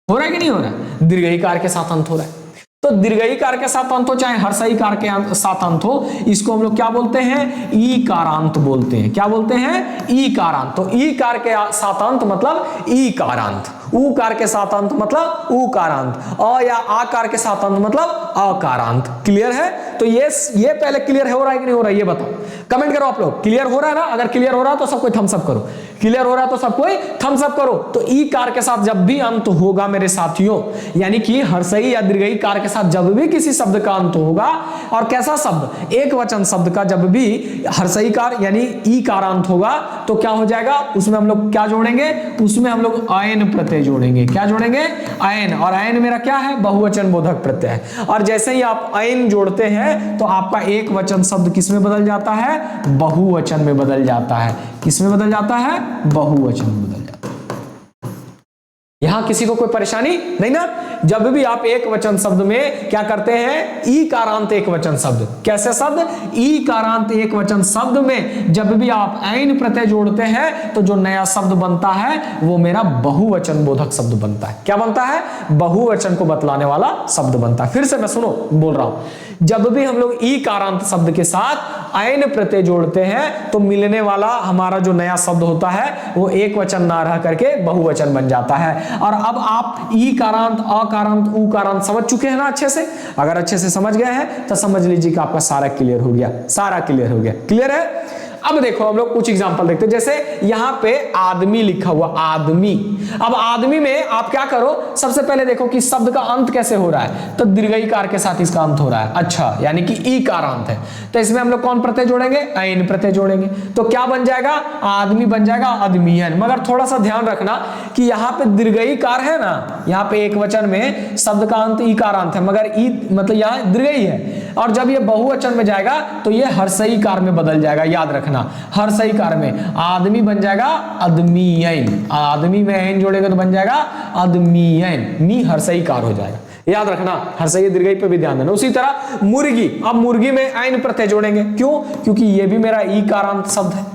हो रहा है कि नहीं हो रहा है, दीर्घई कार के साथ अंत हो रहा है। तो दीर्घई कार के साथ अंत हो चाहे हर्षई कार के साथ अंत हो, इसको हम लोग क्या बोलते हैं, ई कारांत बोलते हैं। क्या बोलते हैं, ई कारांत। तो ई कार के साथ अंत मतलब ई कारांत, ऊ कार के साथ अंत मतलब ऊ कारांत, अ या आ कार के साथ अंत मतलब अकारांत। क्लियर है। तो ये पहले क्लियर हो रहा है कि नहीं हो रहा है, ये बताओ, कमेंट करो आप लोग। क्लियर हो रहा है ना, अगर क्लियर हो रहा है तो सब कोई थम्स अप करो, क्लियर हो रहा है तो सब कोई थम्स अप करो। तो ई कार के साथ जब भी अंत होगा मेरे साथियों, यानी कि हर्षई या दीर्घई कार के साथ जब भी किसी शब्द का अंत होगा, और कैसा शब्द, एक वचन शब्द का जब भी हर्षई कार यानी ई कारांत होगा, तो क्या हो जाएगा, उसमें हम लोग क्या जोड़ेंगे, उसमें हम लोग आयन प्रत्यय जोड़ेंगे। क्या जोड़ेंगे, आयन। और आयन मेरा क्या है, बहुवचन बोधक प्रत्यय है। और जैसे ही आप आयन जोड़ते हैं तो आपका एक वचन शब्द किस में बदल जाता है, बहुवचन में बदल जाता है। किस में बदल जाता है, बहुवचन में बदल जाता है। यहां किसी को कोई परेशानी नहीं ना। जब भी आप एक वचन शब्द में क्या करते हैं, ई कारांत एक वचन शब्द, कैसे शब्द, ई कारांत एक वचन शब्द में जब भी आप ऐन प्रत्यय जोड़ते हैं तो जो नया शब्द बनता है वो मेरा बहुवचन बोधक शब्द बनता है। क्या बनता है, बहुवचन को बतलाने वाला शब्द बनता है। फिर से मैं सुनो बोल रहा हूं, जब भी हम लोग ई कारांत शब्द के साथ ऐन प्रत्यय जोड़ते हैं तो मिलने वाला हमारा जो नया शब्द होता है वो एक वचन ना रह करके बहुवचन बन जाता है। और अब आप ई कारांत, अकारांत, ऊ कारांत समझ चुके हैं ना अच्छे से। अगर अच्छे से समझ गए हैं तो समझ लीजिए कि आपका सारा क्लियर हो गया, सारा क्लियर हो गया। क्लियर है। अब देखो हम लोग कुछ एग्जांपल देखते हैं। जैसे यहां पे आदमी लिखा हुआ, आदमी। अब आदमी में आप क्या करो, सबसे पहले देखो कि शब्द का अंत कैसे हो रहा है, तो दीर्घई कार के साथ इसका अंत हो रहा है। अच्छा, यानी कि ई कारांत है, तो इसमें हम लोग कौन प्रत्यय जोड़ेंगे, ऐन प्रत्यय जोड़ेंगे। तो क्या बन जाएगा, आदमी बन जाएगा अदमियन। मगर थोड़ा सा ध्यान रखना कि यहाँ पे दीर्घई कार है ना, यहाँ पे एक वचन में शब्द का अंत ई कारांत है, मगर ई मतलब यहाँ दीर्घई है। और जब ये बहुवचन में जाएगा तो ये हर्षई कार में बदल जाएगा। याद रखना, हर्षई कार में आदमी बन जाएगा अदमियन, आदमी में ऐन जोड़ेगा तो बन जाएगा अदमियन, मी हर्षई कार हो जाएगा। याद रखना, हर्षई दीर्घई पे भी ध्यान देना। उसी तरह मुर्गी, अब मुर्गी में ऐन प्रत्यय जोड़ेंगे। क्यों, क्योंकि ये भी मेरा ई कारांत शब्द है।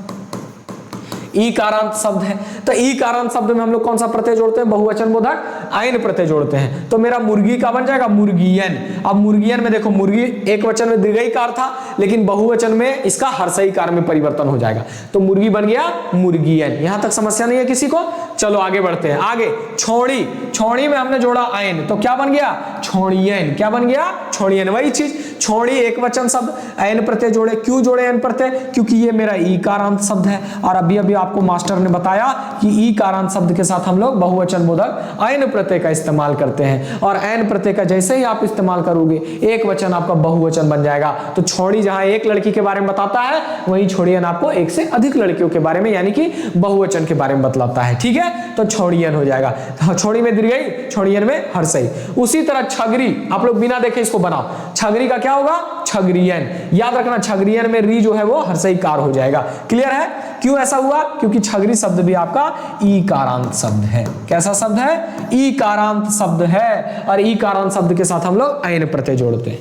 ई कारांत शब्द है। तो ई कारांत शब्द में हम लोग कौन सा प्रत्यय जोड़ते हैं? बहुवचन बोधक आयन प्रत्यय जोड़ते हैं। तो मेरा मुर्गी का बन जाएगा मुर्गियन। अब मुर्गियन में देखो, मुर्गी एक वचन में दीर्घईकार था, लेकिन बहुवचन में इसका हर्षईकार में परिवर्तन हो जाएगा, तो मुर्गी बन गया मुर्गियन। यहां तक समस्या नहीं है किसी को? चलो आगे बढ़ते हैं। आगे छोड़ी, छोड़ी में हमने जोड़ा आयन, तो क्या बन गया? छोड़ियन। क्या बन गया? छोड़ियन। वही चीज, छोड़ी एक वचन शब्द, आयन प्रत्यय जोड़े। क्यों जोड़े आयन प्रत्यय? क्योंकि ये मेरा ई कारांत शब्द है, और अभी अभी आपको मास्टर ने बताया कि ई कारांत शब्द के साथ हम लोग बहुवचन बोधक आयन प्रत्यय का इस्तेमाल करते हैं, और आयन प्रत्यय का जैसे ही आप इस्तेमाल करोगे एक वचन आपका बहुवचन बन जाएगा। तो छोड़ी जहां एक लड़की के बारे में बताता है, वहीं छोड़ियन आपको एक से अधिक लड़कियों के बारे में यानी कि बहुवचन के बारे में बतलाता है। ठीक है, तो छोड़ियन हो जाएगा। छोड़ी में दीर्घई, छोड़ियन में हर्षई। उसी तरह छगरी, आप लोग बिना देखे इसको बनाओ। छगरी का क्या होगा? छगरियन। याद रखना, छगरियन में री जो है वो हर्षईकार हो जाएगा। क्लियर है? क्यों ऐसा हुआ? क्योंकि छगरी शब्द भी आपका ई कारांत शब्द है। कैसा शब्द है? ई कारांत शब्द है, और ई कारांत शब्द के साथ हम लोग आयन प्रत्यय जोड़ते हैं।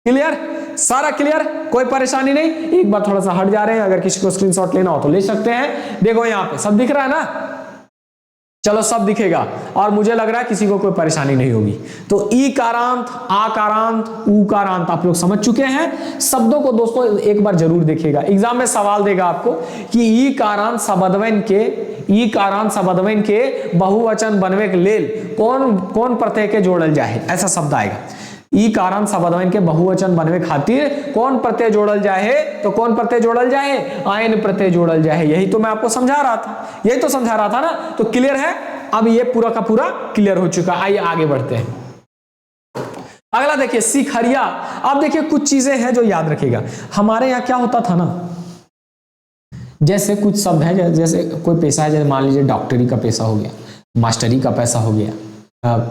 क्लियर? सारा क्लियर? कोई परेशानी नहीं? एक बार थोड़ा सा हट जा रहे हैं, अगर किसी को स्क्रीनशॉट लेना हो तो ले सकते हैं। देखो यहाँ पे सब दिख रहा है ना? चलो सब दिखेगा, और मुझे लग रहा है किसी को कोई परेशानी नहीं होगी। तो ई कारांत, आ कारांत, ऊ कारांत आप लोग समझ चुके हैं। शब्दों को दोस्तों एक बार जरूर देखिएगा, एग्जाम में सवाल देगा आपको कि ई कारांत शब्दवन के, ई कारांत शब्दवन के बहुवचन बनवे के लेल कौन कौन प्रत्यय के जोड़ल जाए, ऐसा शब्द आएगा। ई कारांत शब्दवन के बहुवचन बनवे खातिर कौन प्रत्यय जोड़ल जाए? तो कौन प्रत्यय जोड़ल जाए? आयन प्रत्यय जोड़ल जाए। यही तो मैं आपको समझा रहा था, यही तो समझा रहा था ना। तो क्लियर है? अब ये पूरा का पूरा क्लियर हो चुका। आइए आगे बढ़ते हैं। अगला देखिए, सिखरिया। अब देखिए कुछ चीजें हैं जो याद रखिएगा। हमारे यहाँ क्या होता था ना, जैसे कुछ शब्द है, जैसे कोई पेशा है, जैसे मान लीजिए डॉक्टरी का पेशा हो गया, मास्टरी का पैसा हो गया,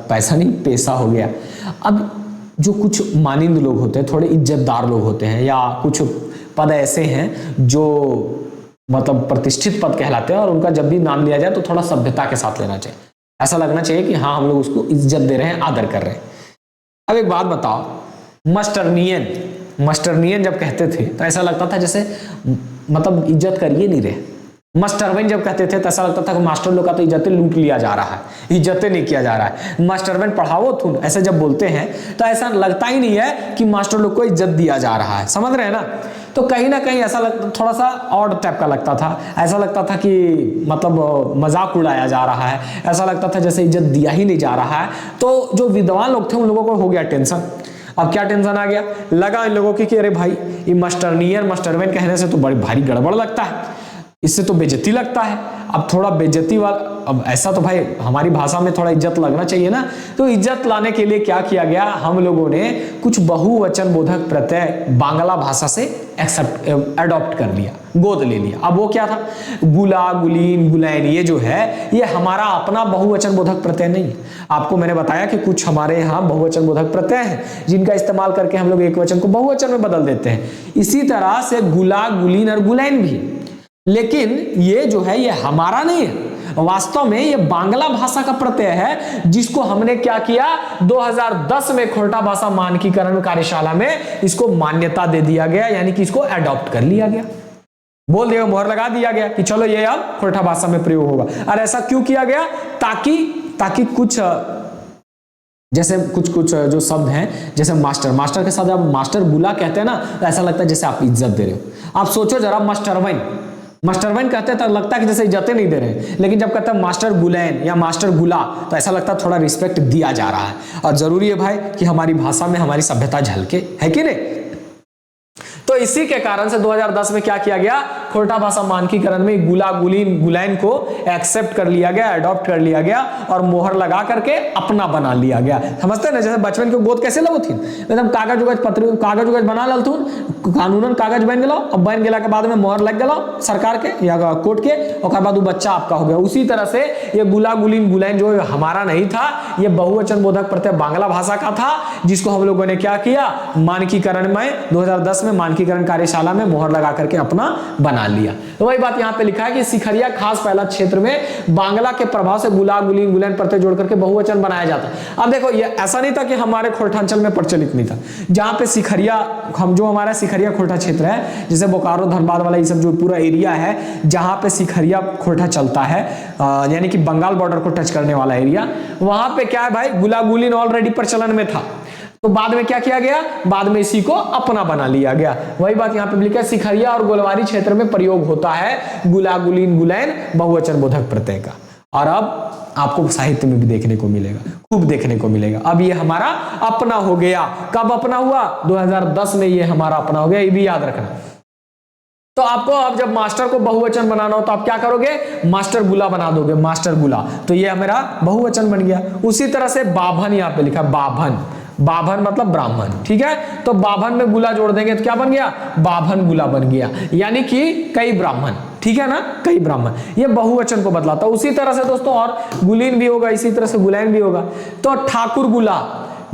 पैसा नहीं पेशा हो गया। अब जो कुछ मानिंद लोग होते हैं, थोड़े इज्जतदार लोग होते हैं, या कुछ पद ऐसे हैं जो मतलब प्रतिष्ठित पद कहलाते हैं, और उनका जब भी नाम लिया जाए तो थोड़ा सभ्यता के साथ लेना चाहिए। ऐसा लगना चाहिए कि हाँ हम लोग उसको इज्जत दे रहे हैं, आदर कर रहे हैं। अब एक बात बताओ, मास्टरनियन, मास्टरनियन जब कहते थे तो ऐसा लगता था जैसे मतलब इज्जत करिए नहीं रहे। मास्टरवन जब कहते थे तो ऐसा लगता था कि मास्टर लोग का तो इज्जतें लूट लिया जा रहा है, इज्जतें नहीं किया जा रहा है। मास्टरवन पढ़ाओ तुम, ऐसे जब बोलते हैं तो ऐसा लगता ही नहीं है कि मास्टर लोग को इज्जत दिया जा रहा है। समझ रहे हैं ना? तो कहीं ना कहीं ऐसा थोड़ा सा ऑड टाइप का लगता था। ऐसा लगता था कि मतलब मजाक उड़ाया जा रहा है, ऐसा लगता था जैसे इज्जत दिया ही नहीं जा रहा है। तो जो विद्वान लोग थे उन लोगों को हो गया टेंशन। अब क्या टेंशन आ गया? लगा इन लोगों की कि अरे भाई ये मास्टरनियन मास्टरवन कहने से तो बड़ी भारी गड़बड़ लगता है, इससे तो बेइज्जती लगता है। अब थोड़ा बेइज्जती वाला, अब ऐसा तो भाई हमारी भाषा में थोड़ा इज्जत लगना चाहिए ना। तो इज्जत लाने के लिए क्या किया गया? हम लोगों ने कुछ बहुवचन बोधक प्रत्यय बांग्ला भाषा से अडॉप्ट कर लिया, गोद ले लिया। अब वो क्या था? गुला, गुलीन, गुलैन, ये जो है ये हमारा अपना बहुवचन बोधक प्रत्यय नहीं है। आपको मैंने बताया कि कुछ हमारे यहाँ बहुवचन बोधक प्रत्यय हैं जिनका इस्तेमाल करके हम लोग एक वचन को बहुवचन में बदल देते हैं। इसी तरह से गुला, गुलीन और गुलैन भी, लेकिन ये जो है ये हमारा नहीं है, वास्तव में ये बांग्ला भाषा का प्रत्यय है, जिसको हमने क्या किया? 2010 में खोरठा भाषा मानकीकरण कार्यशाला में इसको मान्यता दे दिया गया, यानी कि इसको अडॉप्ट कर लिया गया। बोल दिया, मोहर लगा दिया गया कि चलो ये अब खोरठा भाषा में प्रयोग होगा। और ऐसा क्यों किया गया? ताकि कुछ जैसे कुछ जो शब्द हैं, जैसे मास्टर, मास्टर के साथ आप मास्टर गुला कहते हैं ना, तो ऐसा लगता है जैसे आप इज्जत दे रहे हो। आप सोचो जरा, मास्टरवन, मास्टरवन कहते हैं तो लगता है कि जैसे इज्जतें नहीं दे रहे हैं, लेकिन जब कहते हैं मास्टर गुलैन या मास्टर गुला तो ऐसा लगता है थोड़ा रिस्पेक्ट दिया जा रहा है। और जरूरी है भाई कि हमारी भाषा में हमारी सभ्यता झलके, है कि नहीं? तो इसी के कारण से 2010 में क्या किया गया? खोरठा भाषा मानकीकरण में गुला, गुलीन, गुलैन को एक्सेप्ट कर लिया गया, अडॉप्ट कर लिया गया और मोहर लगा करके अपना बना लिया गया। समझते हैं ना? जैसे बचपन के गोद कैसे लगो थी, एकदम कागज उगज पत्र कागज उगज बना ललथुन, कानूनन कागज बन गया, अब बन गया के बाद में मोहर लग गया सरकार के या कोर्ट के, और बाद वो बच्चा आपका हो गया। उसी तरह से ये गुला, गुलीन, गुलैन जो हमारा नहीं था, ये बहुवचन बोधक प्रत्यय बांग्ला भाषा का था, जिसको हम लोगों ने क्या किया? मानकीकरण में 2010 में मानकीकरण कार्यशाला में मोहर लगा करके अपना बना बना लिया। तो वही बात यहाँ पे लिखा है कि सिखरिया खास पहला क्षेत्र में बांग्ला के प्रभाव से गुला गुलीन गुलैन प्रत्यय जोड़ करके बहुवचन बनाया जाता है। अब देखो ये ऐसा नहीं था कि हमारे खोरठांचल में प्रचलित नहीं था, जहाँ पे सिखरिया, हम जो हमारा सिखरिया खोरठा क्षेत्र है, जैसे बोकारो धनबाद वाला ये सब जो पूरा एरिया है जहाँ पे सिखरिया खोरठा चलता है, यानी कि बंगाल बॉर्डर को टच करने वाला एरिया, वहां पे क्या है भाई, गुला गुलीन ऑलरेडी प्रचलन में था। तो बाद में क्या किया गया, बाद में इसी को अपना बना लिया गया। वही बात यहाँ पे लिखा है, सिखरिया और गोलवारी क्षेत्र में प्रयोग होता है गुला गुलीन गुलैन बहुवचन बोधक प्रत्यय का। और अब आपको साहित्य में भी देखने को मिलेगा, खूब देखने को मिलेगा। अब ये हमारा अपना हो गया। कब अपना हुआ? 2010 में ये हमारा अपना हो गया, ये भी याद रखना। तो आपको अब जब मास्टर को बहुवचन बनाना हो तो आप क्या करोगे, मास्टर गुला बना दोगे, मास्टर गुला, तो ये मेरा बहुवचन बन गया। उसी तरह से बाभन, यहाँ पे लिखा बाभन, बाभन मतलब ब्राह्मण, ठीक है। तो बाभन में गुला जोड़ देंगे तो क्या बन गया, बाभन गुला बन गया, यानी कि कई ब्राह्मण, ठीक है ना, कई ब्राह्मण, ये बहुवचन को बतलाता। उसी तरह से दोस्तों और गुलीन भी होगा, इसी तरह से गुलैन भी होगा। तो ठाकुर गुला,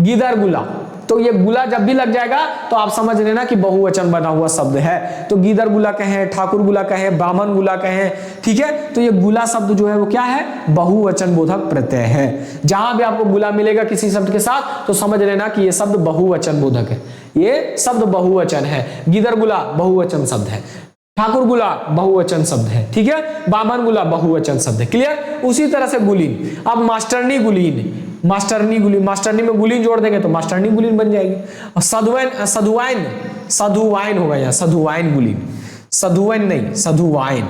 गिदर गुला, तो ये गुला जब भी लग जाएगा तो आप समझ लेना कि बहुवचन बना हुआ शब्द है। तो गिदर गुला कहें, ठाकुर गुला कहें, ब्राह्मण गुला कहें, ठीक है। तो ये गुला शब्द जो है वो क्या है, बहुवचन बोधक प्रत्यय है। जहां भी आपको गुला मिलेगा किसी शब्द के साथ तो समझ लेना कि ये शब्द बहुवचन बोधक है, ये शब्द बहुवचन है। गिदर गुला बहुवचन शब्द है, ठाकुर गुला बहुवचन शब्द है, ठीक है, बामन गुला बहुवचन शब्द है। क्लियर? उसी तरह से गुलीन, अब मास्टरनी गुलीन, मास्टरनी गुलीन, मास्टरनी में गुलीन जोड़ देंगे तो मास्टरनी गुलीन बन जाएगी। और सधुवैन, सधुवाइन, सधुवाइन होगा यहाँ, सधुवाइन गुलीन, सधुवैन नहीं, सधुवाइन,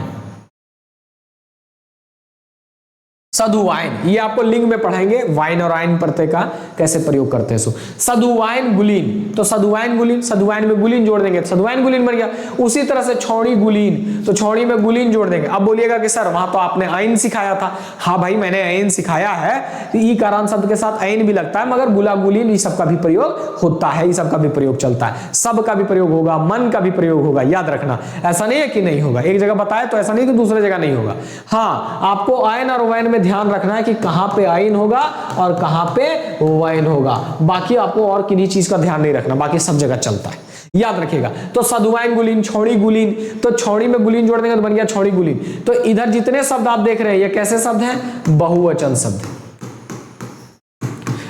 सधुवाइन, ये आपको लिंग में पढ़ाएंगे, वाइन और आइन प्रत्यय का कैसे प्रयोग करते हैं। सो सधुवाइन गुलीन, तो सधुवाइन गुलीन, सधुवाइन में गुलीन जोड़ देंगे तो सधुवाइन गुलीन बन गया। उसी तरह से छौड़ी गुलीन, तो छौड़ी में गुलीन जोड़ देंगे। अब बोलिएगा कि सर वहां तो आपने आइन सिखाया था। हाँ भाई मैंने आइन सिखाया है, तो ई कारण शब्द के साथ आइन भी लगता है, मगर गुला गुलीन ये सब का भी प्रयोग होता है, ये सब का भी प्रयोग चलता है, सब का भी प्रयोग होगा, मन का भी प्रयोग होगा, याद रखना। ऐसा नहीं है कि नहीं होगा, एक जगह बताया तो ऐसा नहीं कि दूसरी जगह नहीं होगा। हाँ, आपको आइन और वैन में ध्यान रखना है कि कहां पे आइन होगा और कहां पे वाइन होगा। बाकी आपको और किसी चीज का ध्यान नहीं रखना, बाकी सब जगह चलता है, याद रखिएगा। तो सधुवाइन गुलीन, छौड़ी गुलीन, तो छौड़ी में गुलीन जोड़ देंगे तो बन गया छौड़ी गुलीन। तो इधर जितने शब्द आप देख रहे हैं ये कैसे शब्द हैं, बहुवचन शब्द।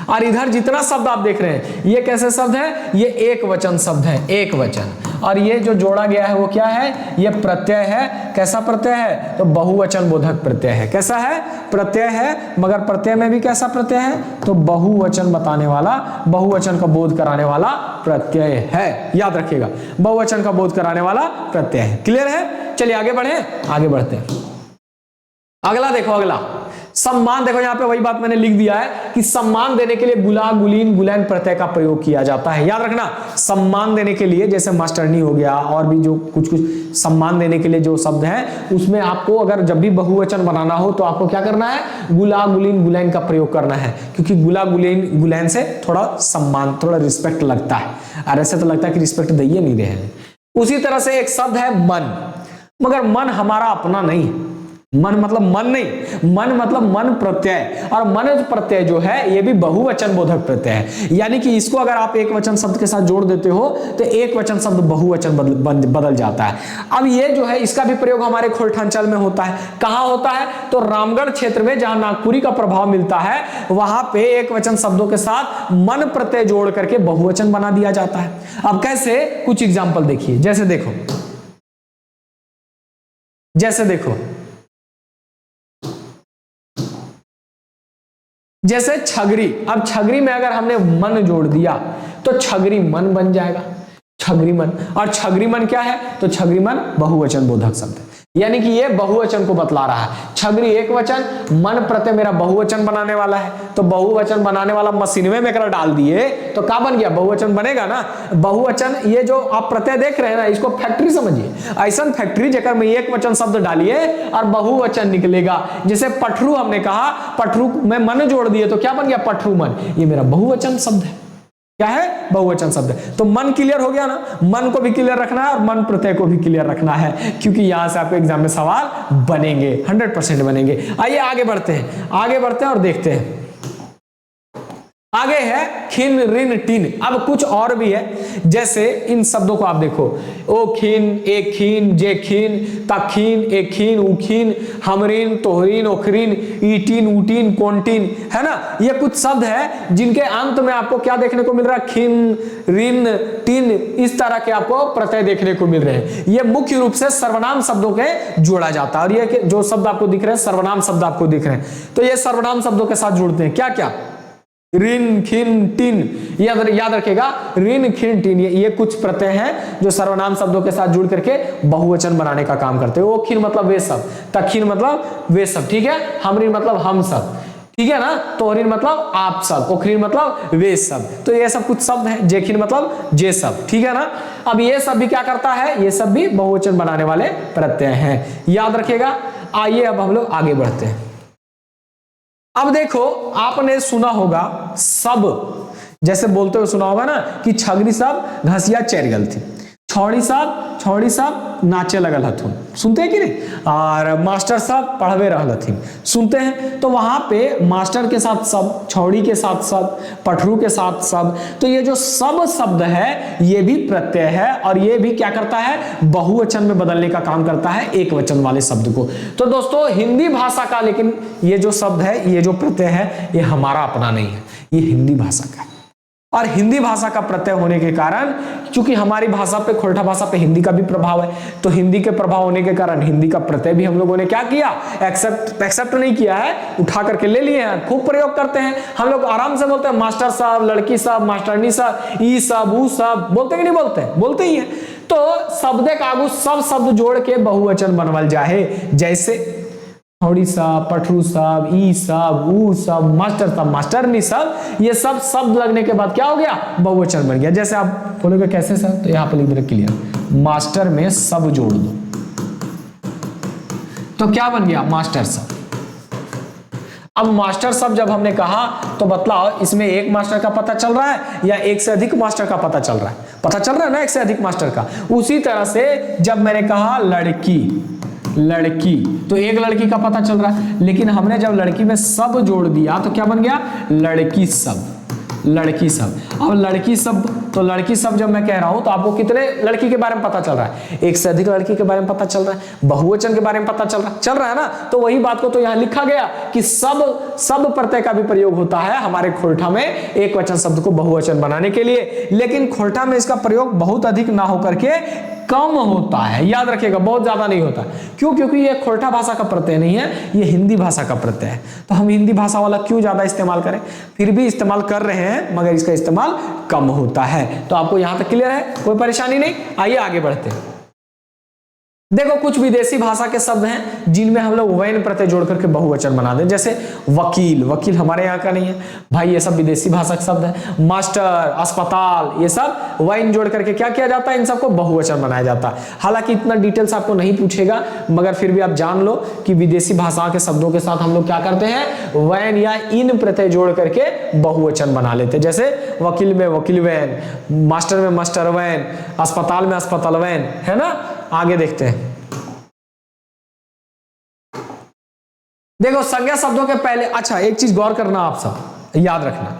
और इधर जितना शब्द आप देख रहे हैं ये कैसे शब्द है, ये एक वचन शब्द है, एक वचन। और ये जो जोड़ा गया है वो क्या है, ये प्रत्यय है। कैसा प्रत्यय है, तो बहुवचन बोधक प्रत्यय है। कैसा है, प्रत्यय है, मगर प्रत्यय में भी कैसा प्रत्यय है, तो बहुवचन बताने वाला, बहुवचन का बोध कराने वाला प्रत्यय है, याद रखिएगा, बहुवचन का बोध कराने वाला प्रत्यय है। क्लियर है? चलिए आगे बढ़े, आगे बढ़ते हैं। अगला देखो, अगला सम्मान। देखो यहाँ पे वही बात मैंने लिख दिया है कि सम्मान देने के लिए गुला गुलीन गुलैन प्रत्यय का प्रयोग किया जाता है, याद रखना। सम्मान देने के लिए जैसे मास्टरनी हो गया और भी जो कुछ कुछ सम्मान देने के लिए जो शब्द है उसमें आपको अगर जब भी बहुवचन बनाना हो तो आपको क्या करना है, गुला गुलीन गुलैन का प्रयोग करना है, क्योंकि गुला गुलीन गुलैन से थोड़ा सम्मान, थोड़ा रिस्पेक्ट लगता है, और ऐसे तो लगता है कि रिस्पेक्ट दे ही नहीं रहे हैं। उसी तरह से एक शब्द है मन, मगर मन हमारा अपना नहीं, मन मतलब मन नहीं, मन मतलब मन प्रत्यय, और मन प्रत्यय जो है ये भी बहुवचन बोधक प्रत्यय है, यानी कि इसको अगर आप एक वचन शब्द के साथ जोड़ देते हो तो एक वचन शब्द बहुवचन बदल जाता है। अब ये जो है इसका भी प्रयोग हमारे खोरठांचल में होता है। कहां होता है, तो रामगढ़ क्षेत्र में जहां नागपुरी का प्रभाव मिलता है वहां पे एक वचन शब्दों के साथ मन प्रत्यय जोड़ करके बहुवचन बना दिया जाता है। अब कैसे, कुछ एग्जाम्पल देखिए, जैसे देखो, जैसे देखो, जैसे छगरी। अब छगरी में अगर हमने मन जोड़ दिया तो छगरी मन बन जाएगा, छगरी मन। और छगरी मन क्या है, तो छगरी मन बहुवचन बोधक शब्द है, यानी कि ये बहुवचन को बतला रहा है। छगरी एक वचन, मन प्रत्यय मेरा बहुवचन बनाने वाला है, तो बहुवचन बनाने वाला मशीनवे में अगर डाल दिए तो क्या बन गया, बहुवचन बनेगा ना। बहुवचन, ये जो आप प्रत्यय देख रहे हैं ना, इसको फैक्ट्री समझिए, ऐसा फैक्ट्री जेकर में एक वचन शब्द डालिए और बहुवचन निकलेगा। जैसे पठरू, हमने कहा पठरू में मन जोड़ दिए तो क्या बन गया, पठरू मन, ये मेरा बहुवचन शब्द है। क्या है, बहुवचन शब्द है। तो मन क्लियर हो गया ना, मन को भी क्लियर रखना है और मन प्रत्यय को भी क्लियर रखना है, क्योंकि यहां से आपको एग्जाम में सवाल बनेंगे, 100% बनेंगे। आइए आगे बढ़ते हैं, आगे बढ़ते हैं और देखते हैं। आगे है खिन ऋण टिन। अब कुछ और भी है, जैसे इन शब्दों को आप देखो, ओ खिन, एक खिन, जे खिन, तखिन, एक खिन, उखिन, हमरिन, तोहरिन, ओखरिन, ईटिन, ऊटिन, कोंटिन, है ना। ये कुछ शब्द है जिनके अंत में आपको क्या देखने को मिल रहा है, खिन, ऋण, टिन, इस तरह के आपको प्रत्यय देखने को मिल रहे हैं। ये मुख्य रूप से सर्वनाम शब्दों के जोड़ा जाता है। और ये जो शब्द आपको दिख रहे हैं सर्वनाम शब्द आपको दिख रहे हैं, तो ये सर्वनाम शब्दों के साथ जुड़ते हैं। क्या क्या, ऋण, खिन, टिन, याद रखिएगा, ऋण, खिन, टिन, ये कुछ प्रत्यय हैं जो सर्वनाम शब्दों के साथ जुड़ करके बहुवचन बनाने का काम करते हैं। वो खिन मतलब वे सब, तखिन मतलब वे सब, ठीक है, हमरिन मतलब हम सब, ठीक है ना, तोहरिन मतलब आप सब, ओखरिन मतलब वे सब। तो ये सब कुछ शब्द हैं, जेखिन मतलब जे सब, ठीक है ना। अब ये सब भी क्या करता है, ये सब भी बहुवचन बनाने वाले प्रत्यय हैं, याद रखिएगा। आइए अब हम लोग आगे बढ़ते हैं। अब देखो, आपने सुना होगा सब, जैसे बोलते हुए सुना होगा ना कि छगरी सब घसिया चैर गल थी, छौड़ी सब नाचे लगल हथुन, सुनते हैं कि नहीं, और मास्टर सब पढ़वे रहल हथिन, सुनते हैं। तो वहां पे मास्टर के साथ सब, छौड़ी के साथ सब, पठरू के साथ सब, तो ये जो सब शब्द है ये भी प्रत्यय है, और ये भी क्या करता है, बहुवचन में बदलने का काम करता है एक वचन वाले शब्द को। तो दोस्तों हिंदी भाषा का, लेकिन ये जो शब्द है, ये जो प्रत्यय है, ये हमारा अपना नहीं है, ये हिंदी भाषा का है। और हिंदी भाषा का प्रत्यय होने के कारण, क्योंकि हमारी भाषा पे, खोरठा भाषा पे हिंदी का भी प्रभाव है, तो हिंदी के प्रभाव होने के कारण हिंदी का प्रत्यय भी हम लोगों ने क्या किया, एक्सेप्ट नहीं किया है, उठा करके ले लिए हैं, खूब प्रयोग करते हैं। हम लोग आराम से बोलते हैं मास्टर साहब, लड़की साहब, मास्टरनी साहब, ई साहब, ऊ साहब, बोलते कि नहीं बोलते, बोलते ही है। तो शब्द का आगू सब शब्द जोड़ के बहुवचन बनवल जाए, जैसे छौड़ी साहब, पठरू साहब, ई साहब, ऊ साहब, मास्टर साहब, मास्टरनी साहब, ये सब शब्द लगने के बाद क्या हो गया, बहुवचन बन गया। जैसे आप बोलोगे कैसे सर, तो यहां पर लिख दे क्लियर, मास्टर में सब जोड़ दो, तो क्या बन गया, मास्टर सब। अब मास्टर सब जब हमने कहा तो बतलाओ, इसमें एक मास्टर का पता चल रहा है या एक से अधिक मास्टर का पता चल रहा है, पता चल रहा है ना एक से अधिक मास्टर का। उसी तरह से जब मैंने कहा लड़की, तो एक लड़की का पता चल रहा है, लेकिन हमने जब लड़की में सब जोड़ दिया तो क्या बन गया, लड़की सब, लड़की सब। अब लड़की सब, तो लड़की सब जब मैं कह रहा हूं तो आपको कितने लड़की के बारे में पता चल रहा है, एक से अधिक लड़की के बारे में पता चल रहा है, बहुवचन के बारे में पता चल रहा है ना। तो वही बात को तो यहां लिखा गया कि सब प्रत्यय का भी प्रयोग होता है हमारे खोरठा में एक वचन शब्द को बहुवचन बनाने के लिए, लेकिन खोरठा में इसका प्रयोग बहुत अधिक ना होकर के कम होता है, याद रखिएगा, बहुत ज्यादा नहीं होता। क्यों, क्योंकि ये खोरठा भाषा का प्रत्यय नहीं है, ये हिंदी भाषा का प्रत्यय है। तो हम हिंदी भाषा वाला क्यों ज्यादा इस्तेमाल करें, फिर भी इस्तेमाल कर रहे हैं, मगर इसका इस्तेमाल कम होता है। तो आपको यहां तक क्लियर है, कोई परेशानी नहीं। आइए आगे बढ़ते हैं। देखो कुछ विदेशी भाषा के शब्द हैं जिनमें हम लोग वैन प्रत्यय जोड़ करके बहुवचन बना दें, जैसे वकील, वकील हमारे यहाँ का नहीं है भाई, ये सब विदेशी भाषा के शब्द है। मास्टर, अस्पताल, ये सब वैन जोड़ करके क्या किया जाता है, इन सबको बहुवचन बनाया जाता है। हालांकि इतना डिटेल्स आपको नहीं पूछेगा, मगर फिर भी आप जान लो कि विदेशी भाषा के शब्दों के साथ हम लोग क्या करते हैं, वैन या इन प्रत्यय जोड़ करके बहुवचन बना लेते हैं। जैसे वकील में वकील वैन, मास्टर में मास्टर वैन, अस्पताल में अस्पताल वैन, है ना। आगे देखते हैं। देखो संज्ञा शब्दों के पहले, अच्छा एक चीज गौर करना, आप सब याद रखना,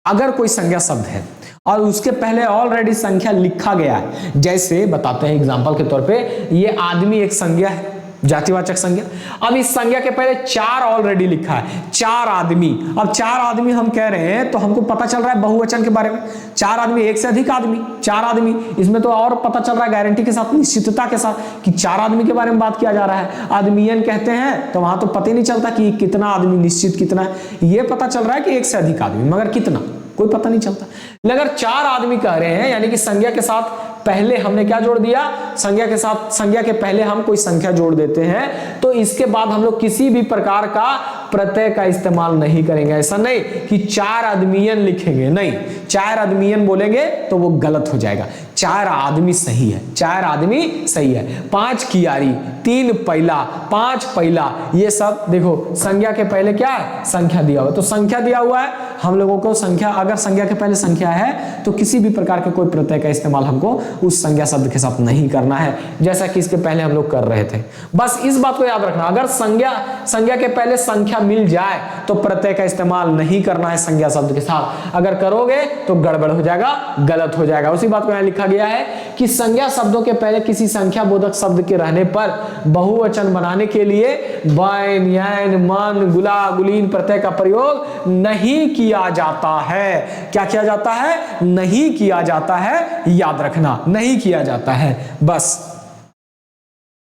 अगर कोई संज्ञा शब्द है और उसके पहले ऑलरेडी संख्या लिखा गया है, जैसे बताते हैं एग्जांपल के तौर पे, ये आदमी एक संज्ञा है, जातिवाचक संज्ञा। अब इस संज्ञा के पहले चार ऑलरेडी लिखा है, चार आदमी। अब चार आदमी हम कह रहे हैं तो हमको पता चल रहा है बहुवचन के बारे में, चार आदमी, एक से अधिक आदमी, चार आदमी, इसमें तो और पता चल रहा है गारंटी के साथ, निश्चितता के साथ कि चार आदमी के बारे में बात किया जा रहा है। आदमियन कहते हैं तो वहां तो पता ही नहीं चलता कि कितना आदमी, निश्चित कितना है, ये पता चल रहा है कि एक से अधिक आदमी, मगर कितना कोई पता नहीं चलता। अगर चार आदमी कह रहे हैं यानी कि संज्ञा के साथ पहले हमने क्या जोड़ दिया, संज्ञा के साथ, संज्ञा के पहले हम कोई संख्या जोड़ देते हैं, तो इसके बाद हम लोग किसी भी प्रकार का प्रत्यय का इस्तेमाल नहीं करेंगे। ऐसा नहीं कि चार आदमियन लिखेंगे, नहीं, चार आदमियन बोलेंगे तो वो गलत हो जाएगा। चार आदमी सही है, चार आदमी सही है। पांच कियारी, तीन पैला, पांच पैला, ये सब देखो संज्ञा के पहले क्या है, संख्या दिया हुआ, तो संख्या दिया हुआ है हम लोगों को। संख्या, अगर संज्ञा के पहले संख्या है तो किसी भी प्रकार के कोई प्रत्यय का इस्तेमाल हमको उस संज्ञा शब्द के साथ नहीं करना है, जैसा कि इसके पहले हम लोग कर रहे थे। बस इस बात को याद रखना, अगर संज्ञा के पहले संख्या मिल जाए तो प्रत्यय का इस्तेमाल नहीं करना है संज्ञा शब्द के साथ। अगर करोगे तो गड़बड़ हो जाएगा, गलत हो जाएगा। उसी बात को यहाँ लिखा गया है कि संज्ञा शब्दों के पहले किसी संख्या बोधक शब्द के रहने पर बहुवचन बनाने के लिए बैन, यैन, मन, गुला, गुलीन प्रत्यय का प्रयोग नहीं किया जाता है। क्या किया जाता है? नहीं किया जाता है, याद रखना, नहीं किया जाता है। बस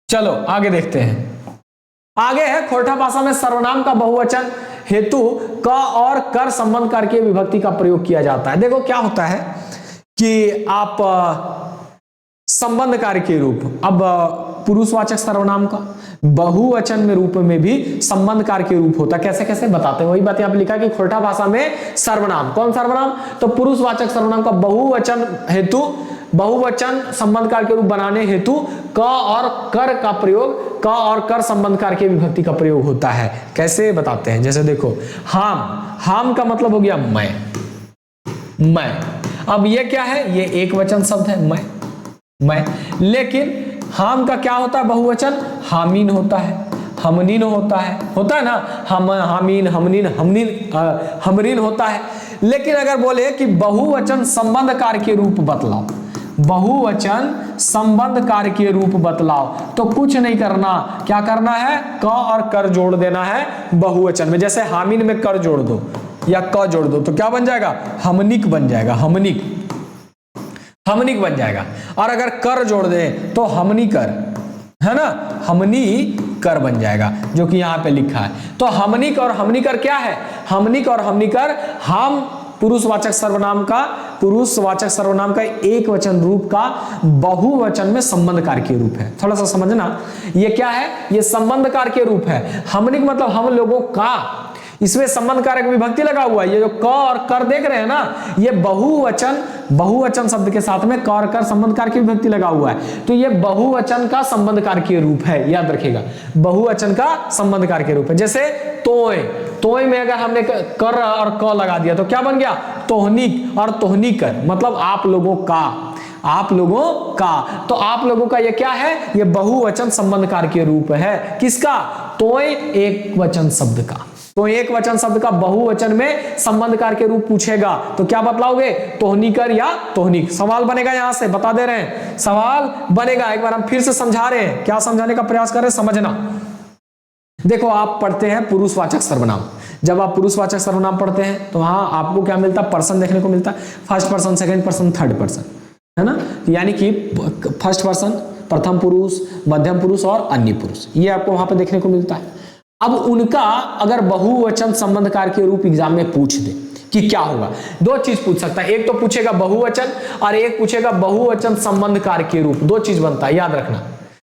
चलो आगे देखते हैं। आगे है खोरठा भाषा में सर्वनाम का बहुवचन हेतु क और कर संबंध करके विभक्ति का प्रयोग किया जाता है। देखो क्या होता है कि आप संबंध कार्य के रूप, अब पुरुषवाचक सर्वनाम का बहुवचन में रूप में भी संबंध कार्य के रूप होता है। कैसे कैसे बताते हैं, वही बात यहाँ पे लिखा कि खोरठा भाषा में सर्वनाम, कौन सर्वनाम? तो पुरुषवाचक सर्वनाम का बहुवचन हेतु, बहुवचन संबंध कार्य के रूप बनाने हेतु क और कर का प्रयोग, क और कर संबंध कार्य के विभक्ति का प्रयोग होता है। कैसे बताते हैं? जैसे देखो हाम का मतलब हो गया मैं। अब ये क्या है? ये एक वचन शब्द है मैं। लेकिन हाम का क्या होता है? बहुवचन हामीन होता है, हमनीन होता है ना, हामीन, हमरीन होता है। लेकिन अगर बोले कि बहुवचन संबंध कार्य के रूप बतलाओ, बहुवचन संबंध कार्य के रूप बतलाओ, तो कुछ नहीं करना। क्या करना है? क और कर जोड़ देना है बहुवचन में। जैसे हामीन में कर जोड़ दो या क जोड़ दो तो क्या बन जाएगा? हमनिक बन जाएगा, हमनिक बन जाएगा। और अगर कर जोड़ दे तो हमनी कर, है ना, हमनी कर बन जाएगा, जो कि यहां पे लिखा है। तो हमनिक और हमनी कर क्या है? हमनिक और हमनी कर हम पुरुषवाचक सर्वनाम का एक वचन रूप का बहुवचन में संबंध कार्य के रूप है। थोड़ा सा समझना, ये क्या है? ये संबंध कार्य के रूप है। हमनिक मतलब हम लोगों का, इसमें संबंध कारक विभक्ति लगा हुआ है। ये जो क और कर देख रहे हैं ना, ये बहुवचन शब्द के साथ में क और कर संबंध कारक की विभक्ति लगा हुआ है। तो ये बहुवचन का संबंध कारक के रूप है, याद रखिएगा, बहुवचन का संबंध कारक के रूप है। जैसे तोय में अगर हमने कर और क लगा दिया तो क्या बन गया? तोहनिक और तोहनी कर, मतलब आप लोगों का। तो आप लोगों का ये क्या है? ये बहुवचन संबंध कार्य के रूप है। किसका? तोय एक वचन शब्द का। तो एक वचन शब्द का बहुवचन में संबंध कार्य के रूप पूछेगा तो क्या बतलाओगे? तोहनीकर या तोहनीक। सवाल बनेगा, यहां से बता दे रहे हैं, सवाल बनेगा। एक बार हम फिर से समझा रहे हैं, क्या समझाने का प्रयास कर रहे हैं, समझना। देखो आप पढ़ते हैं पुरुषवाचक सर्वनाम, जब आप पुरुषवाचक सर्वनाम पढ़ते हैं तो वहां आपको क्या मिलता है? पर्सन देखने को मिलता है, first person, second person, third person, है ना। यानी कि फर्स्ट पर्सन, प्रथम पुरुष, मध्यम पुरुष और अन्य पुरुष, ये आपको वहां पे देखने को मिलता है। अब उनका अगर बहुवचन संबंध कार्य के रूप एग्जाम में पूछ दे कि क्या होगा, दो चीज पूछ सकता है, एक तो पूछेगा बहुवचन और एक पूछेगा बहुवचन संबंध कार्य के रूप। दो चीज बनता है, याद रखना।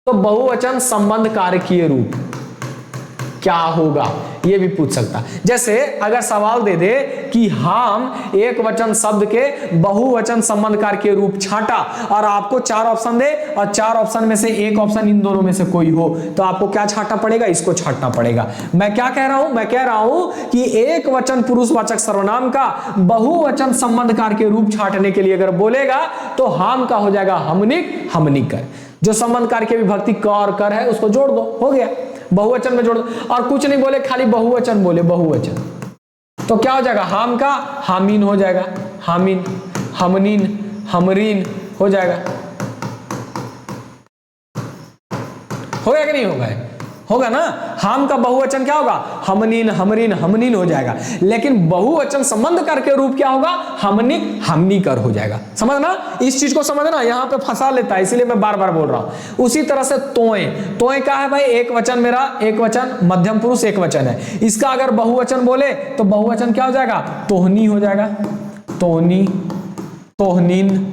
तो बहुवचन संबंध कार्य के रूप क्या होगा ये भी पूछ सकता है। जैसे अगर सवाल दे दे कि हम एक वचन शब्द के बहुवचन संबंध कार्य के रूप छांटा और आपको चार ऑप्शन दे और चार ऑप्शन में से एक ऑप्शन इन दोनों में से कोई हो, तो आपको क्या छांटना पड़ेगा? इसको छांटना पड़ेगा। मैं क्या कह रहा हूं? मैं कह रहा हूं कि एक वचन पुरुषवाचक सर्वनाम का बहुवचन संबंध कार्य के रूप छांटने के लिए अगर बोलेगा तो हम का हो जाएगा हमनिक, हमनिकर। जो संबंध कार्य की विभक्ति क और कर है उसको जोड़ दो, हो गया, बहुवचन में जोड़ दो। और कुछ नहीं बोले, खाली बहुवचन बोले, बहुवचन, तो क्या हो जाएगा? हाम का हामीन हो जाएगा, हामीन, हमनीन, हमरीन हो जाएगा। होगा कि नहीं होगा? होगा ना। हाम का बहुवचन क्या होगा? हमनीन, हमरीन, हमनीन हो जाएगा। लेकिन बहुवचन संबंध कार्य के रूप क्या होगा? हमनिक, हमनीकर हो जाएगा। समझना, इस चीज को समझना, यहां पे फंसा लेता है, इसीलिए मैं बार बार बोल रहा हूं। उसी तरह से तोय का है भाई एक वचन, मेरा एक वचन, मध्यम पुरुष एक वचन है। इसका अगर बहुवचन बोले तो बहुवचन क्या हो जाएगा? तोहनी हो जाएगा, तोहनी, तोहनीन,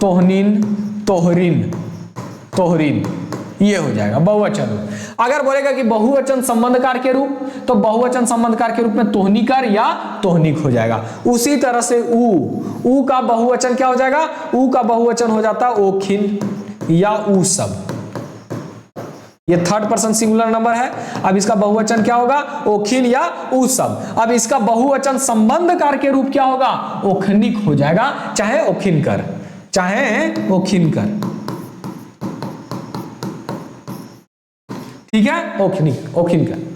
तोहनीन, तोहरीन, तोहरीन, ये हो जाएगा बहुवचन रूप। अगर बोलेगा कि बहुवचन संबंध कार्य के रूप, तो बहुवचन संबंध कार्य के रूप में तोहनीकर या तोहनीक हो जाएगा। उसी तरह से ऊ का बहुवचन क्या हो जाएगा? ऊ का बहुवचन हो जाता ओखिन या ऊ सब, ये थर्ड पर्सन सिंगुलर नंबर है। अब इसका बहुवचन क्या होगा? ओखिन या ऊसब। अब इसका बहुवचन संबंधकार के रूप क्या होगा? ओखनिक हो जाएगा, चाहे ओखिनकर, चाहे ओखिनकर, ठीक है, ओखनिक, ओखिनकर।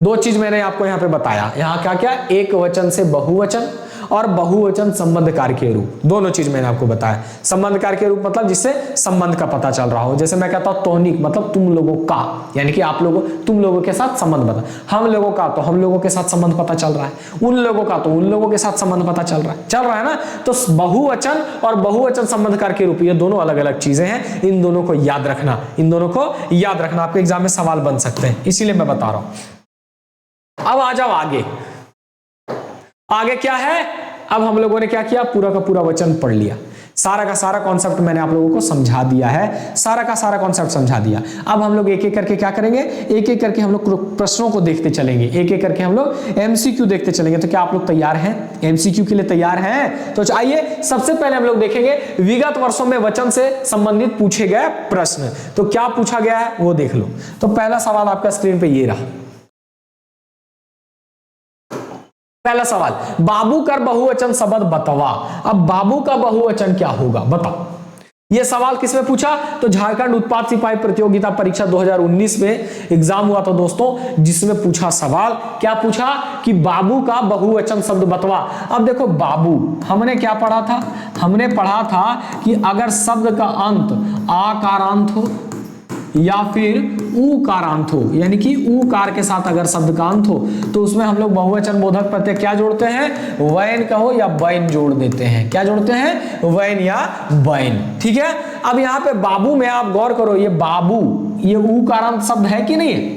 दो चीज मैंने आपको यहां पे बताया, यहां क्या क्या, एक वचन से बहुवचन और बहुवचन संबंधकार के रूप, दोनों चीज मैंने आपको बताया। संबंधकार के रूप मतलब जिससे संबंध का पता चल रहा हो, जैसे मैं कहता हूं तोहनिक मतलब तुम लोगों का, यानी कि आप लोगों, तुम लोगों के साथ संबंध पता, हम लोगों का तो हम लोगों के साथ संबंध पता चल रहा है, उन लोगों का तो उन लोगों के साथ संबंध पता चल रहा है ना। तो बहुवचन और बहुवचन संबंधकार के रूप, ये दोनों अलग अलग चीजें हैं, इन दोनों को याद रखना, इन दोनों को याद रखना, आपके एग्जाम में सवाल बन सकते हैं, इसीलिए मैं बता रहा हूं। अब आ जाओ आगे, आगे क्या है? अब हम लोगों ने क्या किया, पूरा का पूरा वचन पढ़ लिया, सारा का सारा कॉन्सेप्ट मैंने आप लोगों को समझा दिया है, सारा का सारा कॉन्सेप्ट समझा दिया। अब हम लोग एक एक करके क्या करेंगे, एक एक करके हम लोग प्रश्नों को देखते चलेंगे, एक एक करके हम लोग एमसीक्यू देखते चलेंगे। तो क्या आप लोग तैयार हैं? एमसीक्यू के लिए तैयार हैं? तो आइए सबसे पहले हम लोग देखेंगे विगत वर्षों में वचन से संबंधित पूछे गए प्रश्न। तो क्या पूछा गया है वो देख लो। तो पहला सवाल आपका स्क्रीन पे ये रहा। पहला सवाल, बाबू कर बहुवचन शब्द बतवा। अब बाबू का बहुवचन क्या होगा बताओ। यह सवाल किसमें पूछा? तो झारखंड उत्पाद सिपाही प्रतियोगिता परीक्षा 2019 में एग्जाम हुआ था दोस्तों, जिसमें पूछा सवाल, क्या पूछा कि बाबू का बहुवचन शब्द बतवा। अब देखो बाबू, हमने क्या पढ़ा था? हमने पढ़ा था कि अगर शब्द का अंत आकारांत हो या फिर ऊकारांत हो, यानी कि ऊकार के साथ अगर शब्द का अंत हो तो उसमें हम लोग बहुवचन बोधक प्रत्यय क्या जोड़ते हैं? वैन कहो या बैन जोड़ देते हैं। क्या जोड़ते हैं? वैन या बैन, ठीक है। अब यहाँ पे बाबू में आप गौर करो, ये बाबू ये ऊकारांत शब्द है कि नहीं है?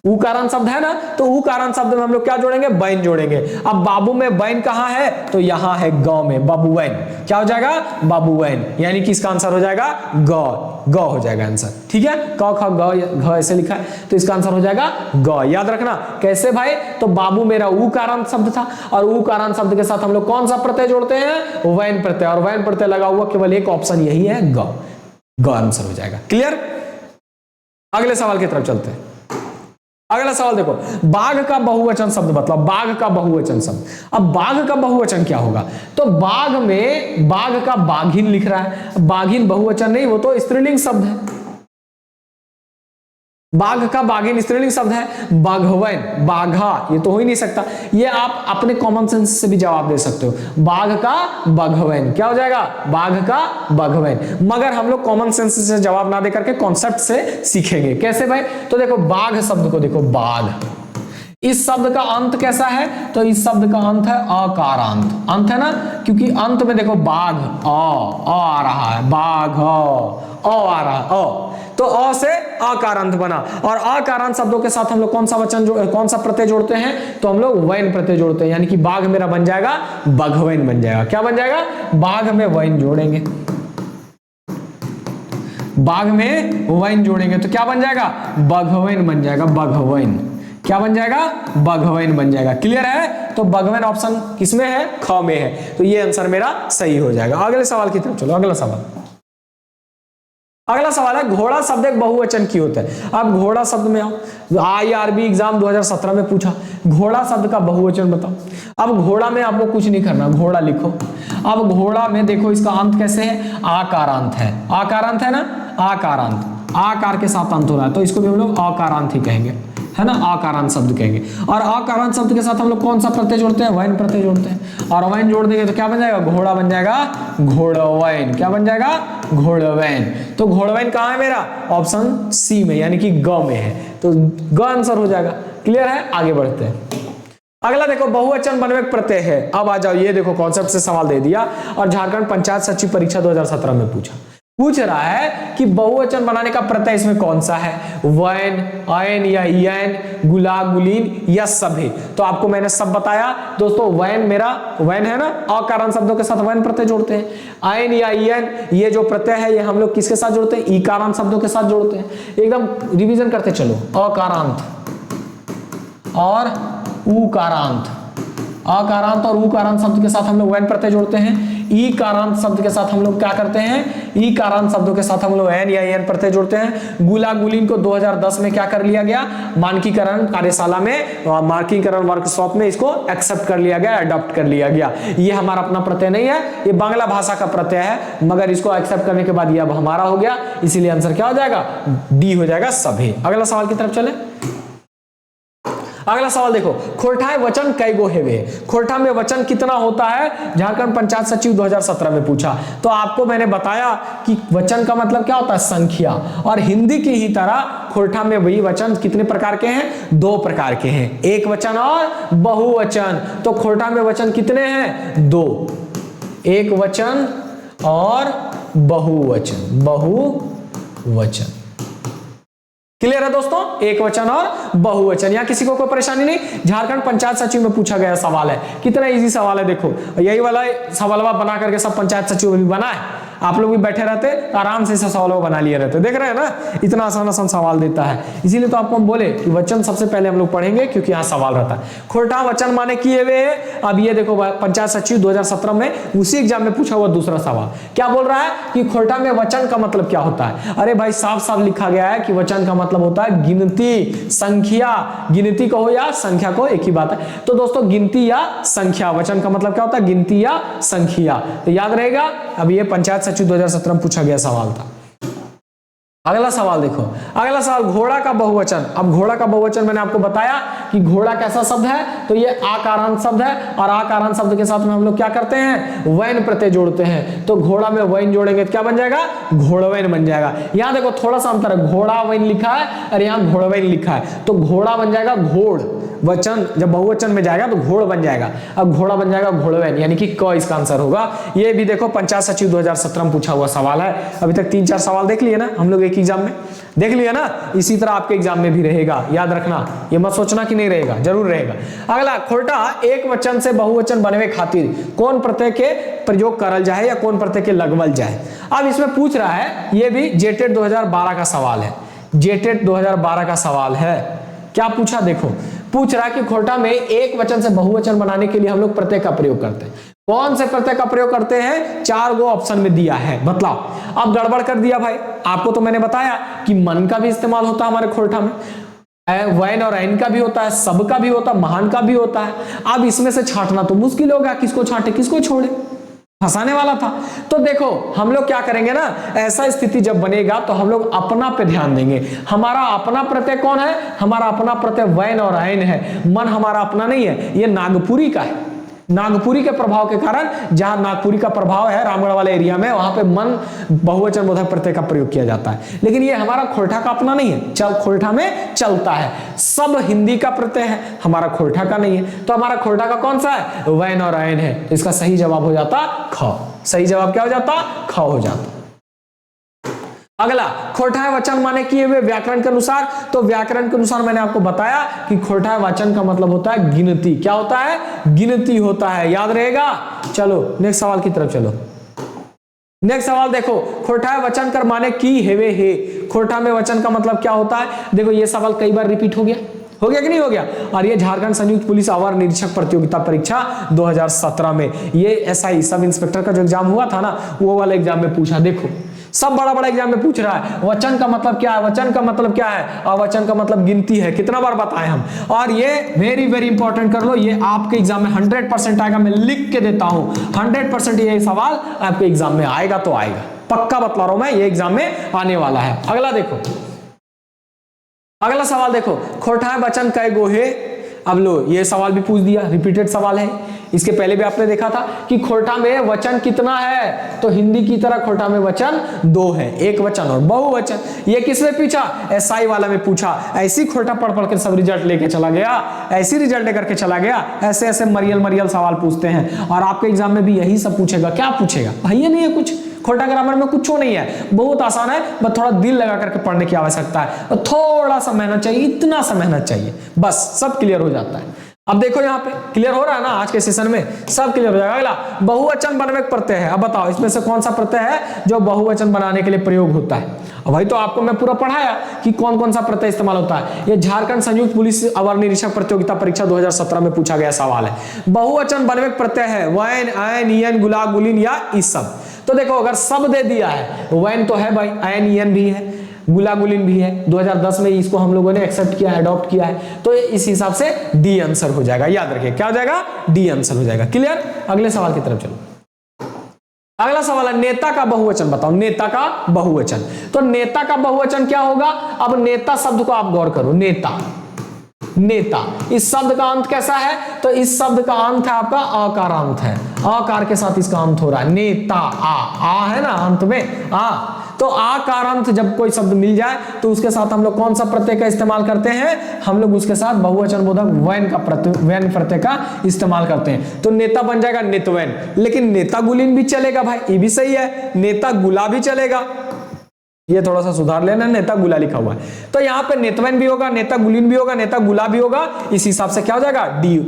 ऊकारांत शब्द है ना, तो ऊकारांत शब्द में हम लोग क्या जोड़ेंगे? बैन जोड़ेंगे। अब बाबू में बैन कहां है? तो यहां है गांव में, बाबूवैन। क्या हो जाएगा? बाबूवैन, यानी कि इसका आंसर हो जाएगा ग, ग हो जाएगा आंसर, ठीक है। क ख ग घ ऐसे लिखा है, तो इसका आंसर हो जाएगा ग। याद रखना कैसे भाई? तो बाबू मेरा ऊकारांत शब्द था, और ऊकारांत शब्द के साथ हम लोग कौन सा प्रत्यय जोड़ते हैं? वैन प्रत्यय, और वैन प्रत्यय लगा हुआ केवल एक ऑप्शन यही है, ग, ग आंसर हो जाएगा। क्लियर? अगले सवाल की तरफ चलते हैं। अगला सवाल देखो, बाघ का बहुवचन शब्द मतलब बाघ का बहुवचन शब्द। अब बाघ का बहुवचन क्या होगा? तो बाघ में बाघ का बाघिन लिख रहा है, बाघिन बहुवचन नहीं, वो तो स्त्रीलिंग शब्द है। बाघ का बाघिन स्त्रीलिंग शब्द है। बाघवैन, बाघा, ये तो हो ही नहीं सकता। ये आप अपने कॉमन सेंस से भी जवाब दे सकते हो। बाघ का बाघवैन क्या हो जाएगा? बाघ का बाघवैन। मगर हम लोग कॉमन सेंस से जवाब ना दे करके कॉन्सेप्ट से सीखेंगे। कैसे भाई? तो देखो बाघ शब्द को देखो, बाघ, इस शब्द का अंत कैसा है? तो इस शब्द का अंत है अकारांत, अंत है ना, क्योंकि अंत में देखो बाघ आ रहा है, बाघ आ रहा है, तो अ से अकारांत बना। और अकारांत शब्दों के साथ हम लोग कौन सा वचन कौन सा प्रत्यय जोड़ते हैं? तो हम लोग वैन प्रत्यय जोड़ते हैं, यानी कि बाघ मेरा बन जाएगा बाघवैन बन जाएगा। क्या बन जाएगा? बाघ में वैन जोड़ेंगे, बाघ में वैन जोड़ेंगे तो क्या बन जाएगा? बाघवैन बन जाएगा, बाघवैन। क्या बन जाएगा? बाघवैन बन जाएगा। क्लियर है? तो बाघवैन ऑप्शन किसमें है? ख में है, तो ये आंसर मेरा सही हो जाएगा। अगले सवाल की तरफ चलो। अगला सवाल, अगला सवाल है घोड़ा शब्द एक बहुवचन की होता है। अब घोड़ा शब्द में आओ, IRB एग्जाम 2017 में पूछा, घोड़ा शब्द का बहुवचन बताओ। अब घोड़ा में आपको कुछ नहीं करना, घोड़ा लिखो। अब घोड़ा में देखो इसका अंत कैसे है? आकारांत है, आकारांत है ना, आकारांत, आकार के साथ अंत हो रहा है, तो इसको भी हम लोग अकारांत ही कहेंगे, है ना, अकारांत शब्द कहेंगे। और अकारांत शब्द के साथ हम लोग कौन सा प्रत्यय जोड़ते हैं? वैन प्रत्यय जोड़ते हैं, और वैन जोड़ देंगे तो क्या बन जाएगा? घोड़ा बन जाएगा घोड़वैन। क्या बन जाएगा? घोड़वैन। तो घोड़वैन कहां है मेरा? ऑप्शन सी में, यानी कि ग में है, तो ग आंसर हो जाएगा। क्लियर है? आगे बढ़ते हैं। अगला देखो बहुवचन बनवेक प्रत्यय है। अब आ जाओ, ये देखो कॉन्सेप्ट से सवाल दे दिया, और झारखंड पंचायत सचिव परीक्षा 2017 में पूछ रहा है कि बहुवचन बनाने का प्रत्यय इसमें कौन सा है? वैन, आयन या ईयन, गुला, गुलीन या सभे। तो आपको मैंने सब बताया दोस्तों। वैन मेरा वैन है ना, अकारांत शब्दों के साथ वैन प्रत्यय जोड़ते हैं। आयन या ईयन ये जो प्रत्यय है ये हम लोग किसके साथ जोड़ते हैं? ईकारांत शब्दों के साथ जोड़ते हैं। एकदम रिवीजन करते चलो, अकारांत और उकारांत, अकारांत और उकारांत शब्द के साथ हम लोग वैन प्रत्यय जोड़ते हैं। ईकारांत शब्द के साथ हम लोग क्या करते हैं? ई कारण शब्दों के साथ हम लोग एन या एन प्रत्यय जोड़ते हैं। गुलागुलिन को 2010 में क्या कर लिया गया, मानकीकरण कार्यशाला में, मानकीकरण वर्कशॉप में इसको एक्सेप्ट कर लिया गया, अडॉप्ट कर लिया गया। ये हमारा अपना प्रत्यय नहीं है, ये बांग्ला भाषा का प्रत्यय है, मगर इसको एक्सेप्ट करने के बाद ये अब हमारा हो गया, इसीलिए आंसर क्या हो जाएगा, डी हो जाएगा सभी। अगला सवाल की तरफ चले। अगला सवाल देखो, खोरठाए वचन कई गो हेवे, खोरठा में वचन कितना होता है, झारखंड पंचायत सचिव 2017 में पूछा। तो आपको मैंने बताया कि वचन का मतलब क्या होता है, संख्या, और हिंदी की ही तरह खोरठा में वही वचन कितने प्रकार के हैं, 2 प्रकार के हैं, एक वचन और बहुवचन। तो खोरठा में वचन कितने हैं, 2, एक वचन और बहुवचन, बहुवचन। क्लियर है दोस्तों, एक वचन और बहुवचन। यहां किसी को कोई परेशानी नहीं, झारखंड पंचायत सचिव में पूछा गया सवाल है, कितना इजी सवाल है। देखो यही वाला सवाल बना करके सब पंचायत सचिव भी बना है, आप लोग भी बैठे रहते आराम से इसे सवाल बना लिए रहते, देख रहे हैं ना, इतना आसान आसान सवाल देता है। इसीलिए तो आपको हम बोले कि वचन सबसे पहले हम लोग पढ़ेंगे, क्योंकि यहाँ सवाल रहता है। खोरठा वचन माने किए हुए। अब ये देखो पंचायत सचिव 2017 में उसी एग्जाम में पूछा हुआ दूसरा सवाल क्या बोल रहा है कि खोरठा में वचन का मतलब क्या होता है। अरे भाई साफ साफ लिखा गया है कि वचन का मतलब होता है गिनती, संख्या, गिनती कहो या संख्या को एक ही बात है। तो दोस्तों गिनती या संख्या, वचन का मतलब क्या होता है, गिनती या संख्या। तो याद रहेगा, अब ये पंचायत सचिव 2017 में पूछा गया सवाल था। अगला सवाल देखो, अगला सवाल घोड़ा का बहुवचन। अब घोड़ा का बहुवचन मैंने आपको बताया कि घोड़ा कैसा शब्द है, तो ये आकारांत शब्द है, और आकारांत शब्द के साथ में हम लोग क्या करते हैं, वैन प्रत्यय जोड़ते हैं। तो घोड़ा में वैन जोड़ेंगे तो क्या बन जाएगा, घोड़वैन बन जाएगा। यहां देखो थोड़ा सा अंतर है, घोड़ा वैन लिखा है और यहां घोड़वैन लिखा है, तो घोड़ा बन जाएगा घोड़, वचन जब बहुवचन में जाएगा तो घोड़ बन जाएगा, अब घोड़ा बन जाएगा घोड़वैन, यानी कि क इसका आंसर होगा। ये भी देखो पंचायत सचिव 2017 में पूछा हुआ सवाल है। अभी तक 3-4 सवाल देख लिए ना हम लोग एक एग्जाम में, देख लिया ना, इसी तरह आपके एग्जाम में भी रहेगा, याद रखना, ये मत सोचना कि नहीं रहेगा, जरूर रहेगा। अगला, खोरठा एक वचन से बहुवचन बनवे खातिर कौन प्रत्यय के प्रयोग करल जाए या कौन प्रत्यय के लगवल जाए। अब इसमें पूछ रहा है, ये भी जेटेट 2012 का सवाल है, जेटेट 2012 का सवाल है। क्या पूछा, देखो पूछ रहा है कि खोरठा में एक वचन से बहुवचन बनाने के लिए हम लोग प्रत्यय का प्रयोग करते हैं। कौन से प्रत्यय का प्रयोग करते हैं, 4 गो ऑप्शन में दिया है, बतलाओ। अब गड़बड़ कर दिया भाई, आपको तो मैंने बताया कि मन का भी इस्तेमाल होता है हमारे खोरठा में, वैन और ऐन का भी होता है, सब का भी होता है, महान का भी होता है। अब इसमें से छांटना तो मुश्किल होगा, किसको छांटे किसको छोड़े, फंसाने वाला था। तो देखो हम लोग क्या करेंगे ना, ऐसा स्थिति जब बनेगा तो हम लोग अपना पे ध्यान देंगे। हमारा अपना प्रत्यय कौन है, हमारा अपना प्रत्यय वैन और ऐन है, मन हमारा अपना नहीं है, ये नागपुरी का है। नागपुरी के प्रभाव के कारण, जहां नागपुरी का प्रभाव है रामगढ़ वाले एरिया में, वहां पे मन बहुवचन बोधक प्रत्यय का प्रयोग किया जाता है, लेकिन ये हमारा खोरठा का अपना नहीं है, खोरठा में चलता है। सब हिंदी का प्रत्यय है, हमारा खोरठा का नहीं है। तो हमारा खोरठा का कौन सा है, वैन और ऐन है। तो इसका सही जवाब हो जाता ख। सही जवाब क्या हो जाता, ख हो जाता। अगला, खोरठा वचन माने किए हुए व्याकरण के अनुसार। तो व्याकरण के अनुसार मैंने आपको बताया कि खोरठा वचन का मतलब होता है गिनती। क्या होता है, गिनती होता है, याद रहेगा। चलो नेक्स्ट सवाल की तरफ चलो। नेक्स्ट सवाल देखो, खोरठा वचन कर माने की हेवे हे। खोरठा में वचन का मतलब क्या होता है। देखो ये सवाल कई बार रिपीट हो गया कि नहीं हो गया। और ये झारखंड संयुक्त पुलिस अवर निरीक्षक प्रतियोगिता परीक्षा 2017 में, ये एसआई सब इंस्पेक्टर का जो एग्जाम हुआ था ना, वो वाला एग्जाम में पूछा। देखो सब बड़ा बड़ा एग्जाम में पूछ रहा है वचन का मतलब क्या है, वचन का मतलब क्या है, और वचन का मतलब गिनती है। कितना बार बताएं हम। और ये वेरी वेरी इंपॉर्टेंट कर लो, ये आपके एग्जाम में 100% आएगा, मैं लिख के देता हूं 100% ये सवाल आपके एग्जाम में आएगा तो आएगा, पक्का बतला रहा हूं मैं, ये एग्जाम में आने वाला है। अगला देखो, अगला सवाल देखो, खोरठा वचन कै गो है। अब लो ये सवाल भी पूछ दिया, रिपीटेड सवाल है। इसके पहले भी आपने देखा था कि खोरठा में वचन कितना है, तो हिंदी की तरह खोरठा में वचन 2 है, एक वचन और बहुवचन। ये किसने पूछा, एसआई वाला में पूछा। ऐसी खोरठा पढ़ पढ़ के सब रिजल्ट लेके चला गया, ऐसी रिजल्ट लेकर के चला गया। ऐसे ऐसे मरियल सवाल पूछते हैं, और आपके एग्जाम में भी यही सब पूछेगा। क्या पूछेगा, भैया नहीं है कुछ, खोरठा ग्रामर में कुछ नहीं है, बहुत आसान है, बस थोड़ा दिल लगा करके पढ़ने की आवश्यकता है, और थोड़ा सा मेहनत चाहिए, इतना सा मेहनत चाहिए, बस सब क्लियर हो जाता है। अब देखो यहाँ पे क्लियर हो रहा है ना, आज के सेशन में सब क्लियर हो जाएगा। अगला बहुवचन बनवक प्रत्यय है। अब बताओ इसमें से कौन सा प्रत्यय है जो बहुवचन बनाने के लिए प्रयोग होता है। भाई तो आपको मैं पूरा पढ़ाया कि कौन कौन सा प्रत्यय इस्तेमाल होता है। ये झारखंड संयुक्त पुलिस अवर निरीक्षक प्रतियोगिता परीक्षा 2017 में पूछा गया सवाल है। बहुवचन बनवक प्रत्यय है वैन, ऐन, ईयन, गुला, गुलिन या इस सब। तो देखो अगर सब दे दिया है, वैन तो है भाई, ऐन ईयन भी है, गुला गुलिन भी है, 2010 में इसको हम लोगों ने एक्सेप्ट किया, अडॉप्ट किया है, तो इस हिसाब से डी आंसर हो जाएगा। याद रखिए क्या हो जाएगा, डी आंसर हो जाएगा। क्लियर। अगले सवाल की तरफ चलो। अगला सवाल है नेता का बहुवचन बताओ। नेता का बहुवचन, तो नेता का बहुवचन क्या होगा। अब नेता शब्द को आप गौर करो, नेता, नेता, इस शब्द का अंत कैसा है, तो इस शब्द का अंत है आपका अकार अंत है, अकार के साथ इसका अंत हो रहा है। नेता, आ है ना अंत में, आ, तो आकार अंत जब कोई शब्द मिल जाए तो उसके साथ हम लोग कौन सा प्रत्यय का इस्तेमाल करते हैं, हम लोग उसके साथ बहुवचन बोधक वैन का वैन प्रत्यय का इस्तेमाल करते हैं। तो नेता बन जाएगा नितवैन, लेकिन नेता गुलिन भी चलेगा भाई, ये भी सही है, नेता गुला भी चलेगा, ये थोड़ा सा सुधार लेना, नेता गुला लिखा हुआ है, तो यहाँ पे नेतवैन भी होगा, नेता गुलिन भी होगा, नेता गुला भी होगा, इस हिसाब से क्या हो जाएगा, डी।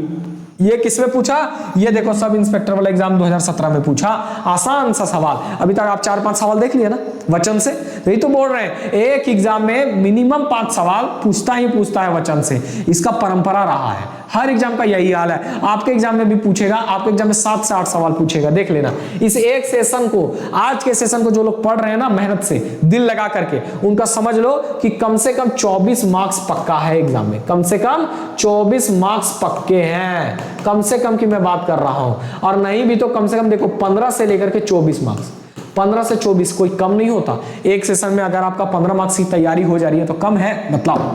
ये किसमें पूछा, ये देखो सब इंस्पेक्टर वाला एग्जाम 2017 में पूछा, आसान सा सवाल। अभी तक आप 4-5 सवाल देख लिए ना वचन से, तो ये तो बोल रहे हैं एक एग्जाम में मिनिमम 5 सवाल पूछता ही पूछता है वचन से, इसका परंपरा रहा है, हर एग्जाम का यही हाल है। आपके एग्जाम में भी पूछेगा, आपके एग्जाम में 7 से 8 सवाल पूछेगा, देख लेना। इस एक सेशन को, आज के सेशन को जो लोग पढ़ रहे हैं ना मेहनत से, दिल लगा करके, उनका समझ लो कि कम से कम 24 मार्क्स पक्का है एग्जाम में, कम से कम 24 मार्क्स पक्के हैं, कम से कम की मैं बात कर रहा हूं, और नहीं भी तो कम से कम देखो 15 से लेकर के 24 मार्क्स, 15 से 24 कोई कम नहीं होता। एक सेशन में अगर आपका 15 मार्क्स की तैयारी हो जा रही है तो कम है, बताओ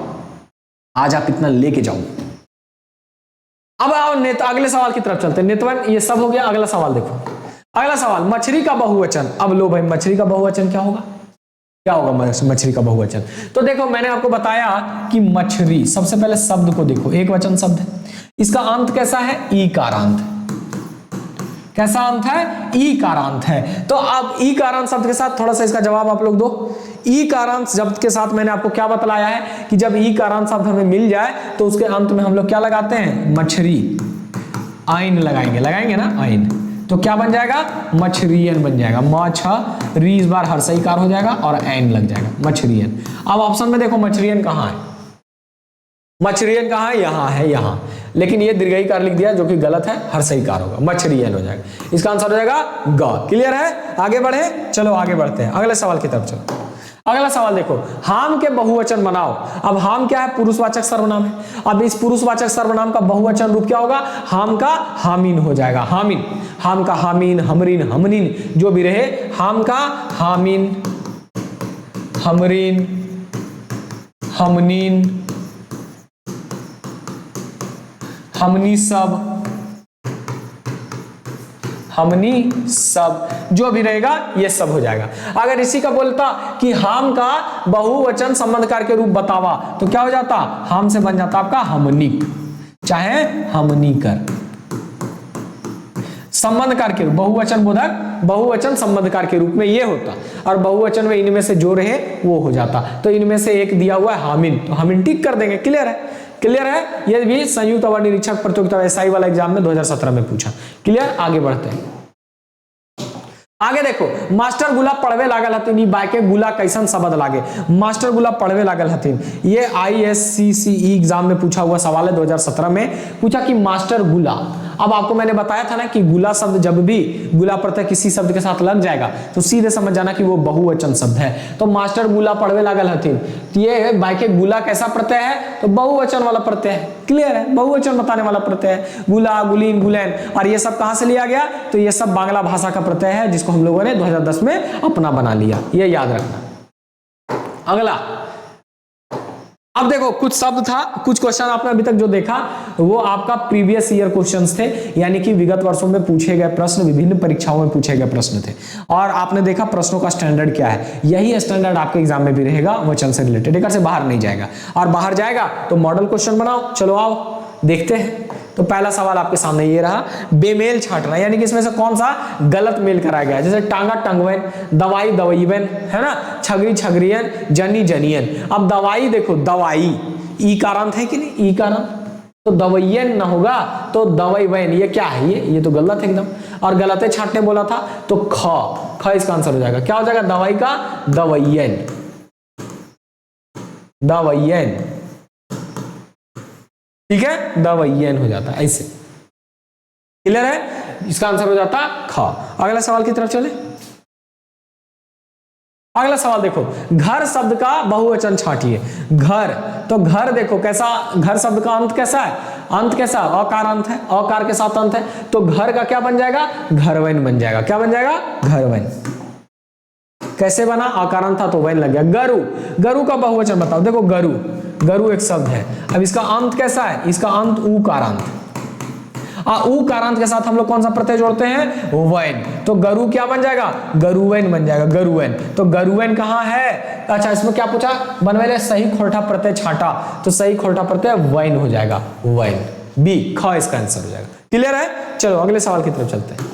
आज आप इतना लेके जाओ। अब आओ नेता, अगले सवाल की तरफ चलते हैं। नेतवन ये सब हो गया, अगला सवाल देखो। अगला सवाल मछली का बहुवचन। अब लो भाई मछली का बहुवचन क्या होगा, क्या होगा मछली का बहुवचन। तो देखो मैंने आपको बताया कि मछली, सबसे पहले शब्द को देखो, एक वचन शब्द है, इसका अंत कैसा है, ई कारांत। कैसा अंत है, ई कारांत है। तो अब ई कारांत शब्द के साथ थोड़ा सा इसका जवाब आप लोग दो। ई कारांत शब्द के साथ मैंने आपको क्या बतलाया है कि जब ई कारांत शब्द हमें मिल जाए तो उसके अंत में हम लोग क्या लगाते हैं, मछली, आइन लगाएंगे, लगाएंगे ना आइन, तो क्या बन जाएगा, मछरियन बन जाएगा। मछरी इस बार हर्षई कार हो जाएगा और ऐन लग जाएगा, मछरियन। अब ऑप्शन में देखो मछरियन कहाँ है, मछरियन कहाँ है, यहाँ है, यहाँ, लेकिन ये दीर्घई कार लिख दिया जो कि गलत है, हर्षई कार होगा, मछरियन हो जाएगा। इसका आंसर हो जाएगा ग। क्लियर है, आगे बढ़े, चलो आगे बढ़ते हैं अगले सवाल की तरफ चलो। अगला सवाल देखो, हाम के बहुवचन बनाओ। अब हाम क्या है, पुरुषवाचक सर्वनाम है। अब इस पुरुषवाचक सर्वनाम का बहुवचन रूप क्या होगा, हाम का हामिन हो जाएगा, हामिन, हाम का हामिन, हमरिन, हमनिन, जो भी रहे, हाम का हामिन, हमरिन, हमनिन, हमनी सब, हमनी सब, जो भी रहेगा ये सब हो जाएगा। अगर इसी का बोलता कि हाम का बहुवचन संबंधकार के रूप बतावा तो क्या हो जाता, हाम से बन जाता आपका हमनिक, चाहे हमनी कर, संबंधकार के रूप, बहुवचन बोधक बहुवचन संबंधकार के रूप में ये होता, और बहुवचन में इनमें से जो रहे वो हो जाता। तो इनमें से एक दिया हुआ है हामिन, तो हामिन टिक कर देंगे। क्लियर है, क्लियर है। ये भी संयुक्त अवर निरीक्षक प्रतियोगिता एसआई वाला एग्जाम में 2017 में पूछा। क्लियर, आगे बढ़ते हैं। आगे देखो, मास्टर गुला पढ़वे लागल हथिन, ई बाइके गुला कैसन शब्द लागे, मास्टर गुला पढ़वे लागल हथिन, ये ISCCE एग्जाम में पूछा हुआ सवाल है। 2017 में पूछा कि मास्टर गुला। अब आपको मैंने बताया था ना कि गुला शब्द जब भी गुला प्रत्यय किसी शब्द के साथ लग जाएगा तो सीधे समझ जाना कि वो बहुवचन शब्द है। तो मास्टर गुला पढ़वे लागल हथिन, तो ये बाइके गुला कैसा प्रत्यय है, तो बहुवचन वाला प्रत्यय है। क्लियर है, बहुवचन बताने वाला प्रत्यय है, गुला, गुलीन, गुलैन, और ये सब कहां से लिया गया, तो ये सब बांग्ला भाषा का प्रत्यय है जिसको हम लोगों ने 2010 में अपना बना लिया, ये याद रखना। अगला, अब देखो कुछ शब्द था, कुछ क्वेश्चन आपने अभी तक जो देखा वो आपका प्रीवियस ईयर क्वेश्चंस थे, यानी कि विगत वर्षों में पूछे गए प्रश्न, विभिन्न परीक्षाओं में पूछे गए प्रश्न थे, और आपने देखा प्रश्नों का स्टैंडर्ड क्या है। यही स्टैंडर्ड आपके एग्जाम में भी रहेगा, वचन से रिलेटेड, एक से बाहर नहीं जाएगा, और बाहर जाएगा तो मॉडल क्वेश्चन बनाओ। चलो आओ देखते हैं। तो पहला सवाल आपके सामने ये रहा, बेमेल छांटना, यानी कि इसमें से कौन सा गलत मेल कराया गया है। जैसे टांगा टंगवेन, दवाई दवाईवेन, है ना, छगरी छगरियन, जनी जनियन। अब दवाई देखो, दवाई ई कारांत है कि नहीं, ई कारांत, तो दवैयन ना होगा तो दवाई वैन, ये क्या है, ये तो गलत है एकदम, और गलत छाटने बोला था तो ख इसका आंसर हो जाएगा। क्या हो जाएगा, दवाई का दवैयन, दवैयन, ठीक है, दवैयन हो जाता है ऐसे। क्लियर है, इसका आंसर हो जाता ख। अगला सवाल की तरफ चले। अगला सवाल देखो, घर शब्द का बहुवचन छाटिए। घर, तो घर देखो कैसा, घर शब्द का अंत कैसा है, अंत कैसा, अकार अंत है, अकार के साथ अंत है, तो घर का क्या बन जाएगा, घरवैन बन जाएगा। क्या बन जाएगा, घरवैन। कैसे बना, आकार अंत था तो वैन लग गया। गरु, गरु का बहुवचन बताओ। देखो गरु, गरु एक शब्द है, अब इसका अंत कैसा है, इसका अंत उकारांत, उकारांत के साथ हम लोग कौन सा प्रत्यय जोड़ते हैं, वैन, तो गरु क्या बन जाएगा, गरुवैन बन जाएगा, गरुवैन। तो गरुवैन कहां है, अच्छा इसमें क्या पूछा, बनवेले सही खोटा प्रत्यय छाटा, तो सही खोटा प्रत्यय वैन हो जाएगा, वैन, बी, ख इसका आंसर हो जाएगा। क्लियर है, चलो अगले सवाल की तरफ चलते हैं।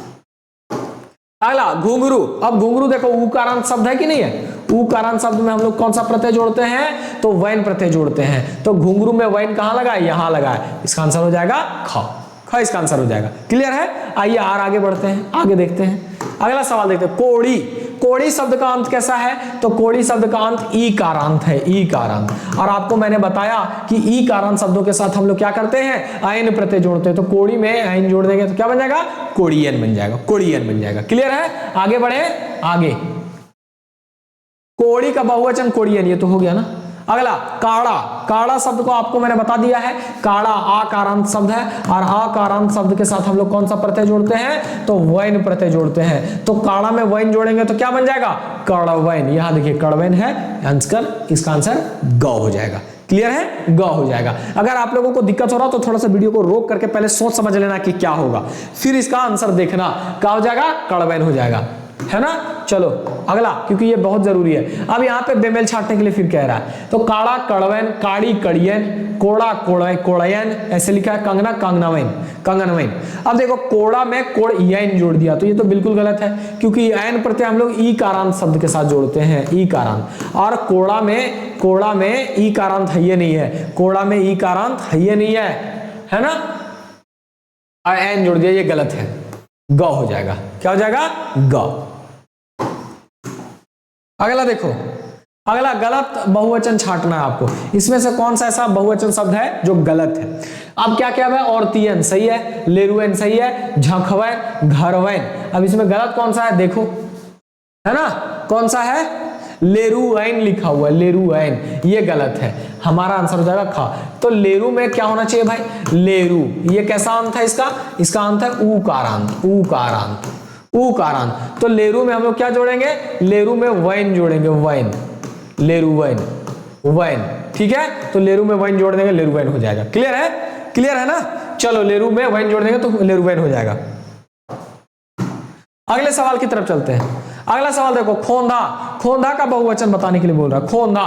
अगला घुंघरू। अब घुंघरू देखो उकारांत शब्द है कि नहीं है, उकारांत शब्द में हम लोग कौन सा प्रत्यय जोड़ते हैं, तो वैन प्रत्यय जोड़ते हैं, तो घुंघरू में वैन कहां लगा है, यहां लगा है, इसका आंसर हो जाएगा ख, ख इसका आंसर हो जाएगा। क्लियर है, आइए और आगे बढ़ते हैं, आगे देखते हैं। अगला सवाल देखते हैं, कोड़ी। कोड़ी शब्द का अंत कैसा है, तो कोड़ी शब्द का अंत ई कारांत है, ई कारांत, और आपको मैंने बताया कि ई कारांत शब्दों के साथ हम लोग क्या करते हैं, आयन प्रत्यय जोड़ते हैं, तो कोड़ी में आयन जोड़ देंगे तो क्या बन जाएगा, कोड़ियन बन जाएगा, कोड़ियन बन जाएगा। क्लियर है, आगे बढ़े, आगे। कोड़ी का बहुवचन कोड़ियन, ये तो हो गया ना। अगला काड़ा। काड़ा शब्द को आपको मैंने बता दिया है, काड़ा आकारांत शब्द है, और आकारांत शब्द के साथ हम लोग कौन सा प्रत्यय जोड़ते हैं, तो वैन प्रत्यय जोड़ते हैं, तो काड़ा में वैन जोड़ेंगे तो क्या बन जाएगा, कड़वैन। यहां देखिए कड़वैन है आंसर, इसका आंसर ग हो जाएगा। क्लियर है, ग हो जाएगा। अगर आप लोगों को दिक्कत हो रहा तो थोड़ा सा वीडियो को रोक करके पहले सोच समझ लेना कि क्या होगा, फिर इसका आंसर देखना, क्या हो जाएगा, कड़वैन हो जाएगा, है ना। चलो अगला, क्योंकि ये बहुत जरूरी है। अब यहाँ पे बेमेल छाटने के लिए फिर कह रहा है, तो काड़ा कड़वैन, काड़ी कड़ियन, कोड़ा कोड़ा कोड़यन, ऐसे लिखा है, कंगना कंगनावैन, कंगनवैन। अब देखो कोड़ा में कोड़यन जोड़ दिया, तो ये तो बिल्कुल गलत है, क्योंकि यन प्रत्यय हम लोग ई कारांत शब्द के साथ जोड़ते हैं, ई कारांत, और कोड़ा में ई कारांत है ये नहीं है, कोड़ा में ई कारांत है ये नहीं है ना, एन जोड़ दिया, ये गलत है, ग हो जाएगा। क्या हो जाएगा, ग। अगला देखो, अगला गलत बहुवचन छाटना है आपको, इसमें से कौन सा ऐसा बहुवचन शब्द है जो गलत है। अब क्या क्या है, औरतियन सही है, लेरुवैन सही है, झखवैन, घरवैन। अब इसमें गलत कौन सा है, देखो, है ना, कौन सा है, लेरुवैन लिखा हुआ है, लेरुवैन, ये गलत है, हमारा आंसर हो जाएगा ख। तो लेरू में क्या होना चाहिए भाई, लेरू, ये कैसा अंत है इसका, इसका अंत है उकारांत, उकारांत, उकारांत। तो लेरू में हम लोग क्या जोड़ेंगे, लेरू में वैन जोड़ेंगे, वैन, लेरू वैन, वैन, ठीक है, तो लेरू में वैन जोड़ देंगे, लेरू वैन हो जाएगा। क्लियर है, क्लियर है ना, चलो लेरू में वैन जोड़ देंगे तो लेरू वैन हो जाएगा। अगले सवाल की तरफ चलते हैं। अगला सवाल देखो, खोंधा। खोंधा का बहुवचन बताने के लिए बोल रहा है, खोंधा,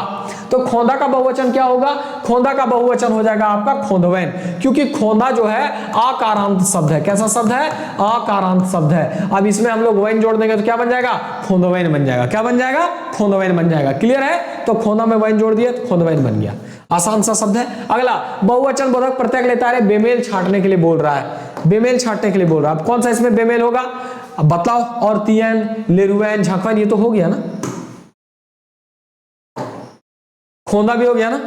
तो खोंधा का बहुवचन क्या होगा, खोंधा का बहुवचन हो जाएगा आपका खोंधवैन, क्योंकि खोंधा जो है आकारांत शब्द है। कैसा शब्द है, आकारांत शब्द है। अब इसमें हम लोग वैन जोड़ देंगे तो क्या बन जाएगा, खोंधवैन बन जाएगा। क्या बन जाएगा, खोंधवैन बन जाएगा। क्लियर है, तो खोंधा में वैन जोड़ दिए तो खोंधवैन बन गया, आसान सा शब्द है। अगला बहुवचन बोधक प्रत्यय लेता है, बेमेल छाटने के लिए बोल रहा है, बेमेल छाटने के लिए बोल रहा है। अब कौन सा इसमें बेमेल होगा, अब बताओ, और तियन, लेरुवैन, झखवैन, ये तो हो गया ना, खोंधा भी हो गया ना।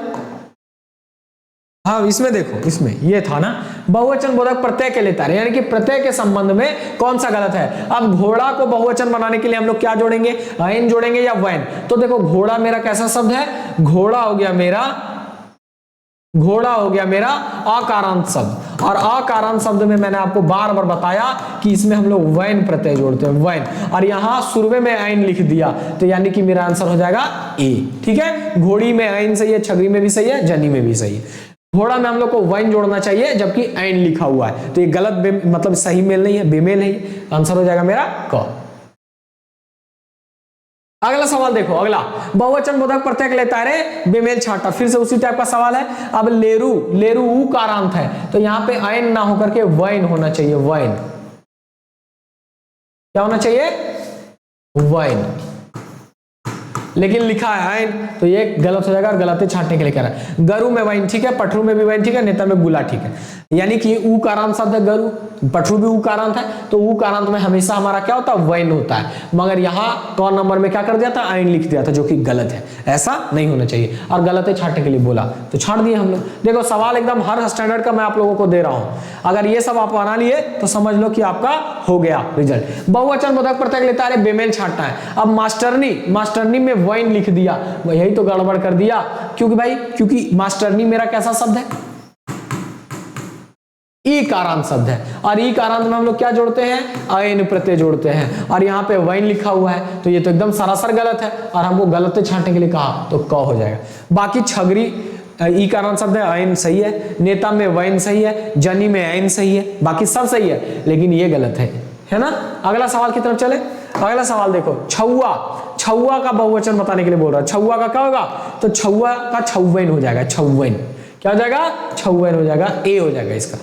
हाँ इसमें देखो, इसमें ये था ना, बहुवचन बोधक प्रत्यय के लेता है, यानी कि प्रत्यय के संबंध में कौन सा गलत है। अब घोड़ा को बहुवचन बनाने के लिए हम लोग क्या जोड़ेंगे, ऐन जोड़ेंगे या वैन। तो देखो घोड़ा मेरा कैसा शब्द है, घोड़ा हो गया मेरा, घोड़ा हो गया मेरा आकारांत शब्द, और आकारांत शब्द में मैंने आपको बार बार बताया कि इसमें हम लोग वैन प्रत्यय जोड़ते हैं, वैन, और यहां शुरू में ऐन लिख दिया, तो यानी कि मेरा आंसर हो जाएगा ए। ठीक है, घोड़ी में ऐन सही है, छगरी में भी सही है, जनी में भी सही है। घोड़ा में हम लोग को वैन जोड़ना चाहिए जबकि ऐन लिखा हुआ है, तो ये गलत, मतलब सही मेल नहीं है, बेमेल है, आंसर हो जाएगा मेरा क। अगला सवाल देखो, अगला बहुवचन बोधक प्रत्यय लेता है, बेमेल छाटा, फिर से उसी टाइप का सवाल है। अब लेरू, लेरू उकारांत है, तो यहां पे ऐन ना होकर के वैन होना चाहिए, वैन, क्या होना चाहिए, वैन। लेकिन लिखा है आयन, तो ये गलत हो जाएगा और गलत छांटने के लिए कह रहा है। गरु में वाइन ठीक है, पठरू में भी वाइन ठीक है, नेता में गुला ठीक है। यानी कि ऊ कारांत शब्द है गरु, पठरू भी ऊ कारांत है, तो ऊ कारांत में हमेशा हमारा क्या होता है, वाइन होता है। मगर यहाँ कौन नंबर में क्या कर दिया था, आयन लिख दिया था, जो कि गलत है, ऐसा नहीं होना चाहिए। और गलत है छांटने के लिए बोला तो छांट दिए हम लोग। देखो सवाल एकदम हर स्टैंडर्ड का मैं आप लोगों को दे रहा हूं, अगर ये सब आप बना लिए तो समझ लो कि आपका हो गया रिजल्ट। बहुवचन बोधक प्रत्यय लेता है, बेमेल छांटना है। अब मास्टरनी में वाइन लिख दिया, यही तो गड़बड़ कर दिया। क्योंकि मास्टरनी मेरा कैसा शब्द है, ई कारांत शब्द है, और ई कारांत में हम लोग क्या जोड़ते हैं, अयन प्रत्यय जोड़ते हैं, और यहाँ पे वाइन लिखा हुआ है, तो ये तो एकदम सरासर गलत है, और हमको गलत छांटने के लिए कहा तो क हो जाएगा। बाकी छगरी ई कारांत शब्द है, अयन सही है, नेता में वाइन सही है, जनी में अयन सही है, बाकी सब सही है, लेकिन ये गलत है ना। अगला सवाल की तरफ चले। अगला सवाल देखो, छौआ का बहुवचन बताने के लिए बोल रहा है। छौआ का क्या होगा, तो छौआ का छौवन हो जाएगा, छौवन क्या हो जाएगा, छौवन हो जाएगा, ए हो जाएगा इसका,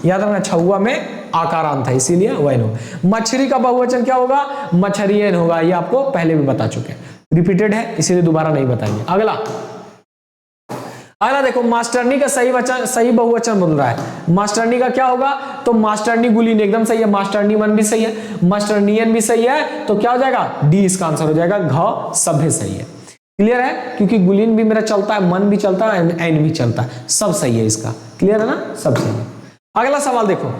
याद रखना। छौआ में आकारांत है इसीलिए वैन हो। मछली का बहुवचन क्या होगा, मछरियन होगा, ये आपको पहले भी बता चुके हैं, रिपीटेड है इसीलिए दोबारा नहीं बताएंगे। अगला देखो, मास्टरनी का सही बहुवचन बोल रहा है। मास्टरनी का क्या होगा, तो मास्टरनी गुलीन एकदम सही है, मास्टरनी मन भी सही है, मास्टरनियन भी सही है, तो क्या हो जाएगा, डी इसका आंसर हो जाएगा। घ सभ्य सही है, क्लियर है, क्योंकि गुलीन भी मेरा चलता है, मन भी चलता है, एन भी चलता है, सब सही है इसका, क्लियर है ना, सब सही है। अगला सवाल देखो,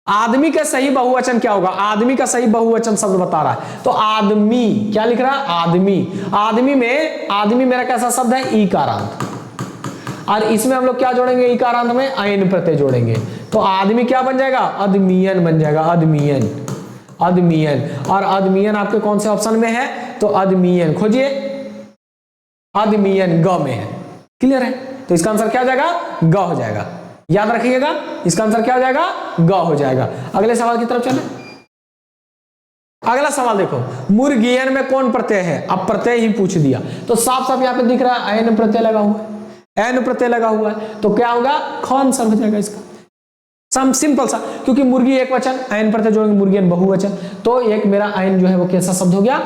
आदमी का सही बहुवचन क्या होगा, आदमी का सही बहुवचन शब्द बता रहा है, तो आदमी क्या लिख रहा है, आदमी मेरा कैसा शब्द है, ई कारांत, और इसमें हम लोग क्या जोड़ेंगे, ई कारांत में अयन प्रत्यय जोड़ेंगे, तो आदमी क्या बन जाएगा, अदमियन बन जाएगा, अदमियन। और अदमियन आपके कौन से ऑप्शन में है, तो अदमियन खोजिए, अदमियन ग में है, क्लियर है, तो इसका आंसर क्या हो जाएगा, ग हो जाएगा, याद रखिएगा, इसका आंसर क्या हो जाएगा, ग हो जाएगा। अगले सवाल की तरफ चले। अगला सवाल देखो, मुर्गियन में कौन प्रत्यय है, अब प्रत्यय ही पूछ दिया, तो साफ साफ यहाँ पे दिख रहा है अयन प्रत्यय लगा हुआ है, एन प्रत्यय लगा हुआ है, तो क्या होगा, ख आंसर हो जाएगा इसका, सिंपल सा, क्योंकि मुर्गी एक वचन, अयन प्रत्यय जोड़ेंगे, मुर्गियन बहुवचन, तो एक मेरा अयन जो है वो कैसा शब्द हो गया,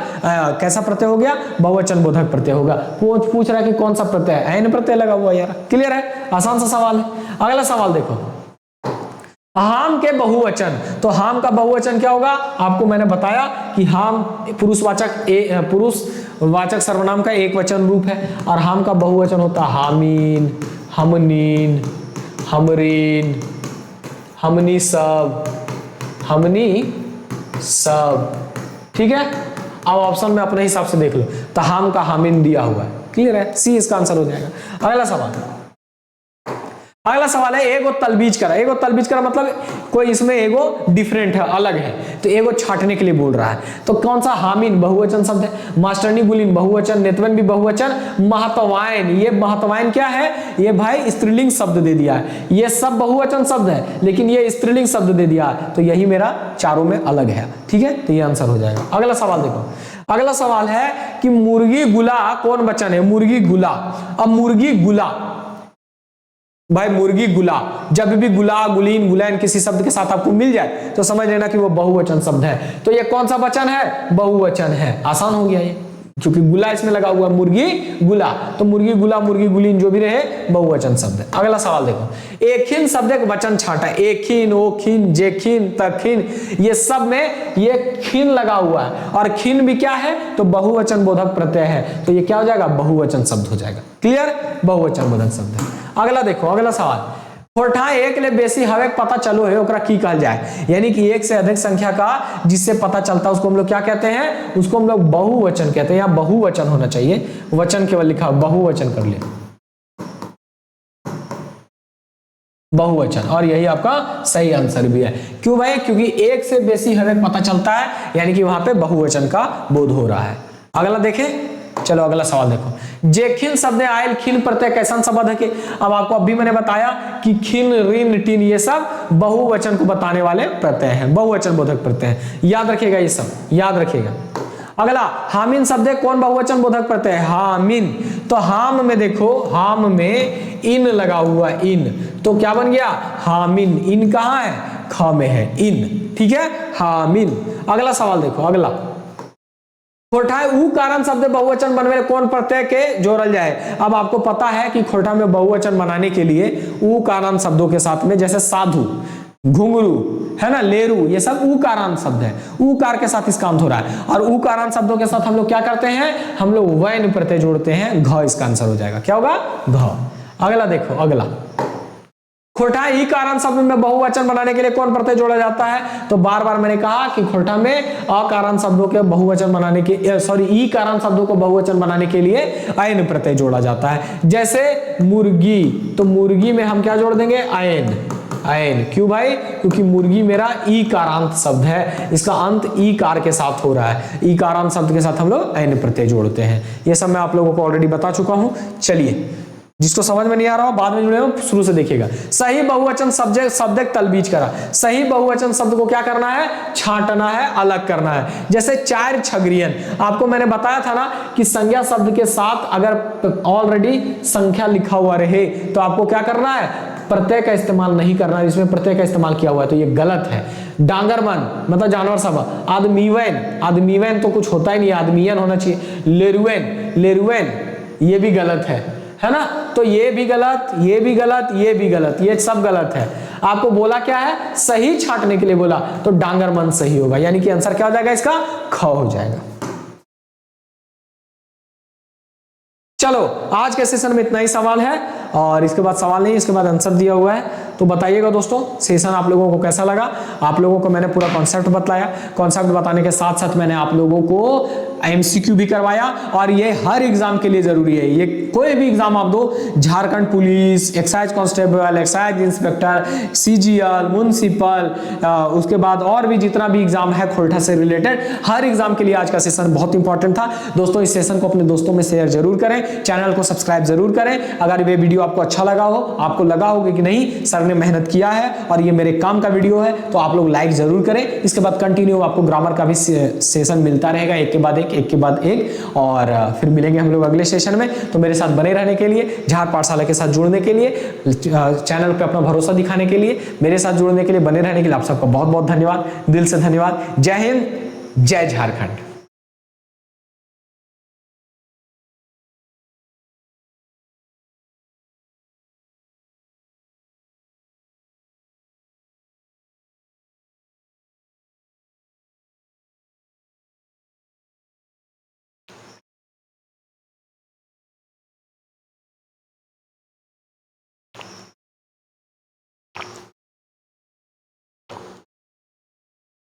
कैसा प्रत्यय हो गया, बहुवचन बोधक प्रत्यय होगा। पूछ रहा है कि कौन सा प्रत्यय है, अयन प्रत्यय लगा हुआ यार, क्लियर है, आसान सा सवाल है। अगला सवाल देखो, हाम के बहुवचन, तो हाम का बहुवचन क्या होगा, आपको मैंने बताया कि हाम पुरुषवाचक सर्वनाम का एक वचन रूप है, और हाम का बहुवचन होता है हामीन, हमनीन, हमरीन, हमनी सब, ठीक है। अब ऑप्शन में अपने हिसाब से देख लो, तो हाम का हामिन दिया हुआ है, क्लियर है, सी इसका आंसर हो जाएगा। अगला सवाल है, एगो तलबीज करा मतलब कोई इसमें एगो डिफरेंट है, अलग है, तो एगो छांटने के लिए बोल रहा है, तो कौन सा, हामिन बहुवचन शब्द है, मास्टरनी गुलीन बहुवचन, नेतवन भी बहुवचन, महतवायन, ये महतवायन क्या है, ये भाई स्त्रीलिंग शब्द दे दिया है, ये सब बहुवचन शब्द है लेकिन ये स्त्रीलिंग शब्द दे दिया है, तो यही मेरा चारों में अलग है, ठीक है, तो ये आंसर हो जाएगा। अगला सवाल देखो, अगला सवाल है कि मुर्गी गुला कौन वचन है, मुर्गी गुला। अब मुर्गी गुला, भाई मुर्गी गुला, जब भी गुला, गुलीन, गुलैन किसी शब्द के साथ आपको मिल जाए तो समझ लेना कि वो बहुवचन शब्द है, तो ये कौन सा वचन है, बहुवचन है, आसान हो गया ये, क्योंकि गुला इसमें लगा हुआ, मुर्गी गुला, तो मुर्गी गुला, मुर्गी गुलीन जो भी रहे बहुवचन शब्द है। अगला सवाल देखो, एकखिन शब्द एक वचन छांटा, एकखिन, ओखिन, जेखिन, तखिन, ये सब में ये खिन लगा हुआ है, और खिन भी क्या है, तो बहुवचन बोधक प्रत्यय है, तो ये क्या हो जाएगा, बहुवचन शब्द हो जाएगा, क्लियर, बहुवचन बोधक शब्द है। अगला देखो, अगला सवाल, फोरठा एक ले बेसी हवे पता चलो है ओकरा की कहल जाए, यानी कि एक से अधिक संख्या का जिससे पता चलता है उसको हम लोग क्या कहते हैं, उसको हम लोग बहुवचन कहते हैं, या बहुवचन होना चाहिए, वचन केवल लिखा, बहुवचन कर ले, बहुवचन, और यही आपका सही आंसर भी है। क्यों भाई, क्योंकि एक से बेसी हमें पता चलता है, यानी कि वहां पे बहुवचन का बोध हो रहा है। अगला देखें, चलो अगला सवाल देखो, जेखिन शब्द आयल खिन प्रत्यय कैसा शब्द है कि, अब आपको अभी मैंने बताया कि खिन, ऋण, टिन ये सब बहुवचन को बताने वाले प्रत्यय हैं, बहुवचन बोधक प्रत्यय हैं, याद रखिएगा, ये सब याद रखिएगा। अगला, हामिन शब्द कौन बहुवचन बोधक प्रत्यय है, हामिन, तो हाम में देखो, हाम में इन लगा हुआ, इन, तो क्या बन गया, हामिन, इन कहां है, ख में है, इन, ठीक है, हामिन। अगला सवाल देखो, अगला, खोरठा ऊ कारण शब्द बहुवचन बनवे कौन प्रत्यय के जोड़ल जाए। अब आपको पता है कि खोरठा में बहुवचन बनाने के लिए ऊ कारण शब्दों के साथ में, जैसे साधु, घुंघरू, है ना, लेरू, ये सब ऊ कारण शब्द है, ऊ कार के साथ इसका अंत हो रहा है। और ऊ कारण शब्दों के साथ हम लोग क्या करते हैं, हम लोग वैन प्रत्यय जोड़ते हैं, घ इसका आंसर हो जाएगा। क्या होगा, घ। अगला देखो, अगला खोरठा ई कारण शब्द में बहुवचन बनाने के लिए कौन प्रत्यय जोड़ा जाता है। तो बार बार मैंने कहा कि खोरठा में अकारण शब्दों के बहुवचन बनाने के ई कारण शब्दों को बहुवचन बनाने के लिए अयन प्रत्यय जोड़ा जाता है। जैसे मुर्गी, तो मुर्गी में हम क्या जोड़ देंगे, अयन। अयन क्यों भाई, क्योंकि मुर्गी मेरा ई कारांत शब्द है, इसका अंत ई कार के साथ हो रहा है, ई कारांत शब्द के साथ हम लोग अयन प्रत्यय जोड़ते हैं। ये सब मैं आप लोगों को ऑलरेडी बता चुका हूं। चलिए, जिसको समझ में नहीं आ रहा हो बाद में जुड़े हो, शुरू से देखिएगा। सही बहुवचन शब्द तलबीज करा। सही बहुवचन शब्द को क्या करना है, छांटना है, अलग करना है। जैसे चार छगरियन, आपको मैंने बताया था ना कि संज्ञा शब्द के साथ अगर ऑलरेडी संख्या लिखा हुआ रहे तो आपको क्या करना है, प्रत्यय का इस्तेमाल नहीं करना है। इसमें प्रत्यय का इस्तेमाल किया हुआ है तो ये गलत है। डांगरमन मतलब जानवर सब। आदमीवैन, आदमीवैन तो कुछ होता ही नहीं, आदमीयन होना चाहिए। लेरुएन, लेरुएन ये भी गलत है ना। तो ये भी गलत, ये भी गलत, ये भी गलत, ये सब गलत है। आपको बोला क्या है, सही छांटने के लिए बोला, तो डांगरमन सही होगा, यानी कि आंसर क्या हो जाएगा इसका, ख हो जाएगा। चलो, आज के सेशन में इतना ही सवाल है और इसके बाद सवाल नहीं, इसके बाद आंसर दिया हुआ है। तो बताइएगा दोस्तों, सेशन आप लोगों को कैसा लगा। आप लोगों को मैंने पूरा कॉन्सेप्ट बताया, कॉन्सेप्ट बताने के साथ साथ मैंने आप लोगों को एमसीक्यू भी करवाया, और ये हर एग्जाम के लिए जरूरी है। ये कोई भी एग्जाम आप दो, Jharkhand police, excise constable, excise inspector, CGL, municipal, उसके बाद और भी जितना भी एग्जाम है खोरठा से रिलेटेड, हर एग्जाम के लिए आज का सेशन बहुत इंपॉर्टेंट था। दोस्तों, इस सेशन को अपने दोस्तों में शेयर जरूर करें, चैनल को सब्सक्राइब जरूर करें। अगर ये वीडियो आपको अच्छा लगा हो, आपको लगा होगा कि नहीं सर ने मेहनत किया है और ये मेरे काम का वीडियो है, तो आप लोग लाइक जरूर करें। इसके बाद कंटिन्यू आपको ग्रामर का भी सेशन मिलता रहेगा, एक के बाद एक, और फिर मिलेंगे हम लोग अगले सेशन में। तो मेरे साथ बने रहने के लिए, झार पाठशाला के साथ जुड़ने के लिए, चैनल पे अपना भरोसा दिखाने के लिए, मेरे साथ जुड़ने के लिए, बने रहने के लिए आप सबका बहुत बहुत धन्यवाद, दिल से धन्यवाद। जय हिंद, जय झारखंड।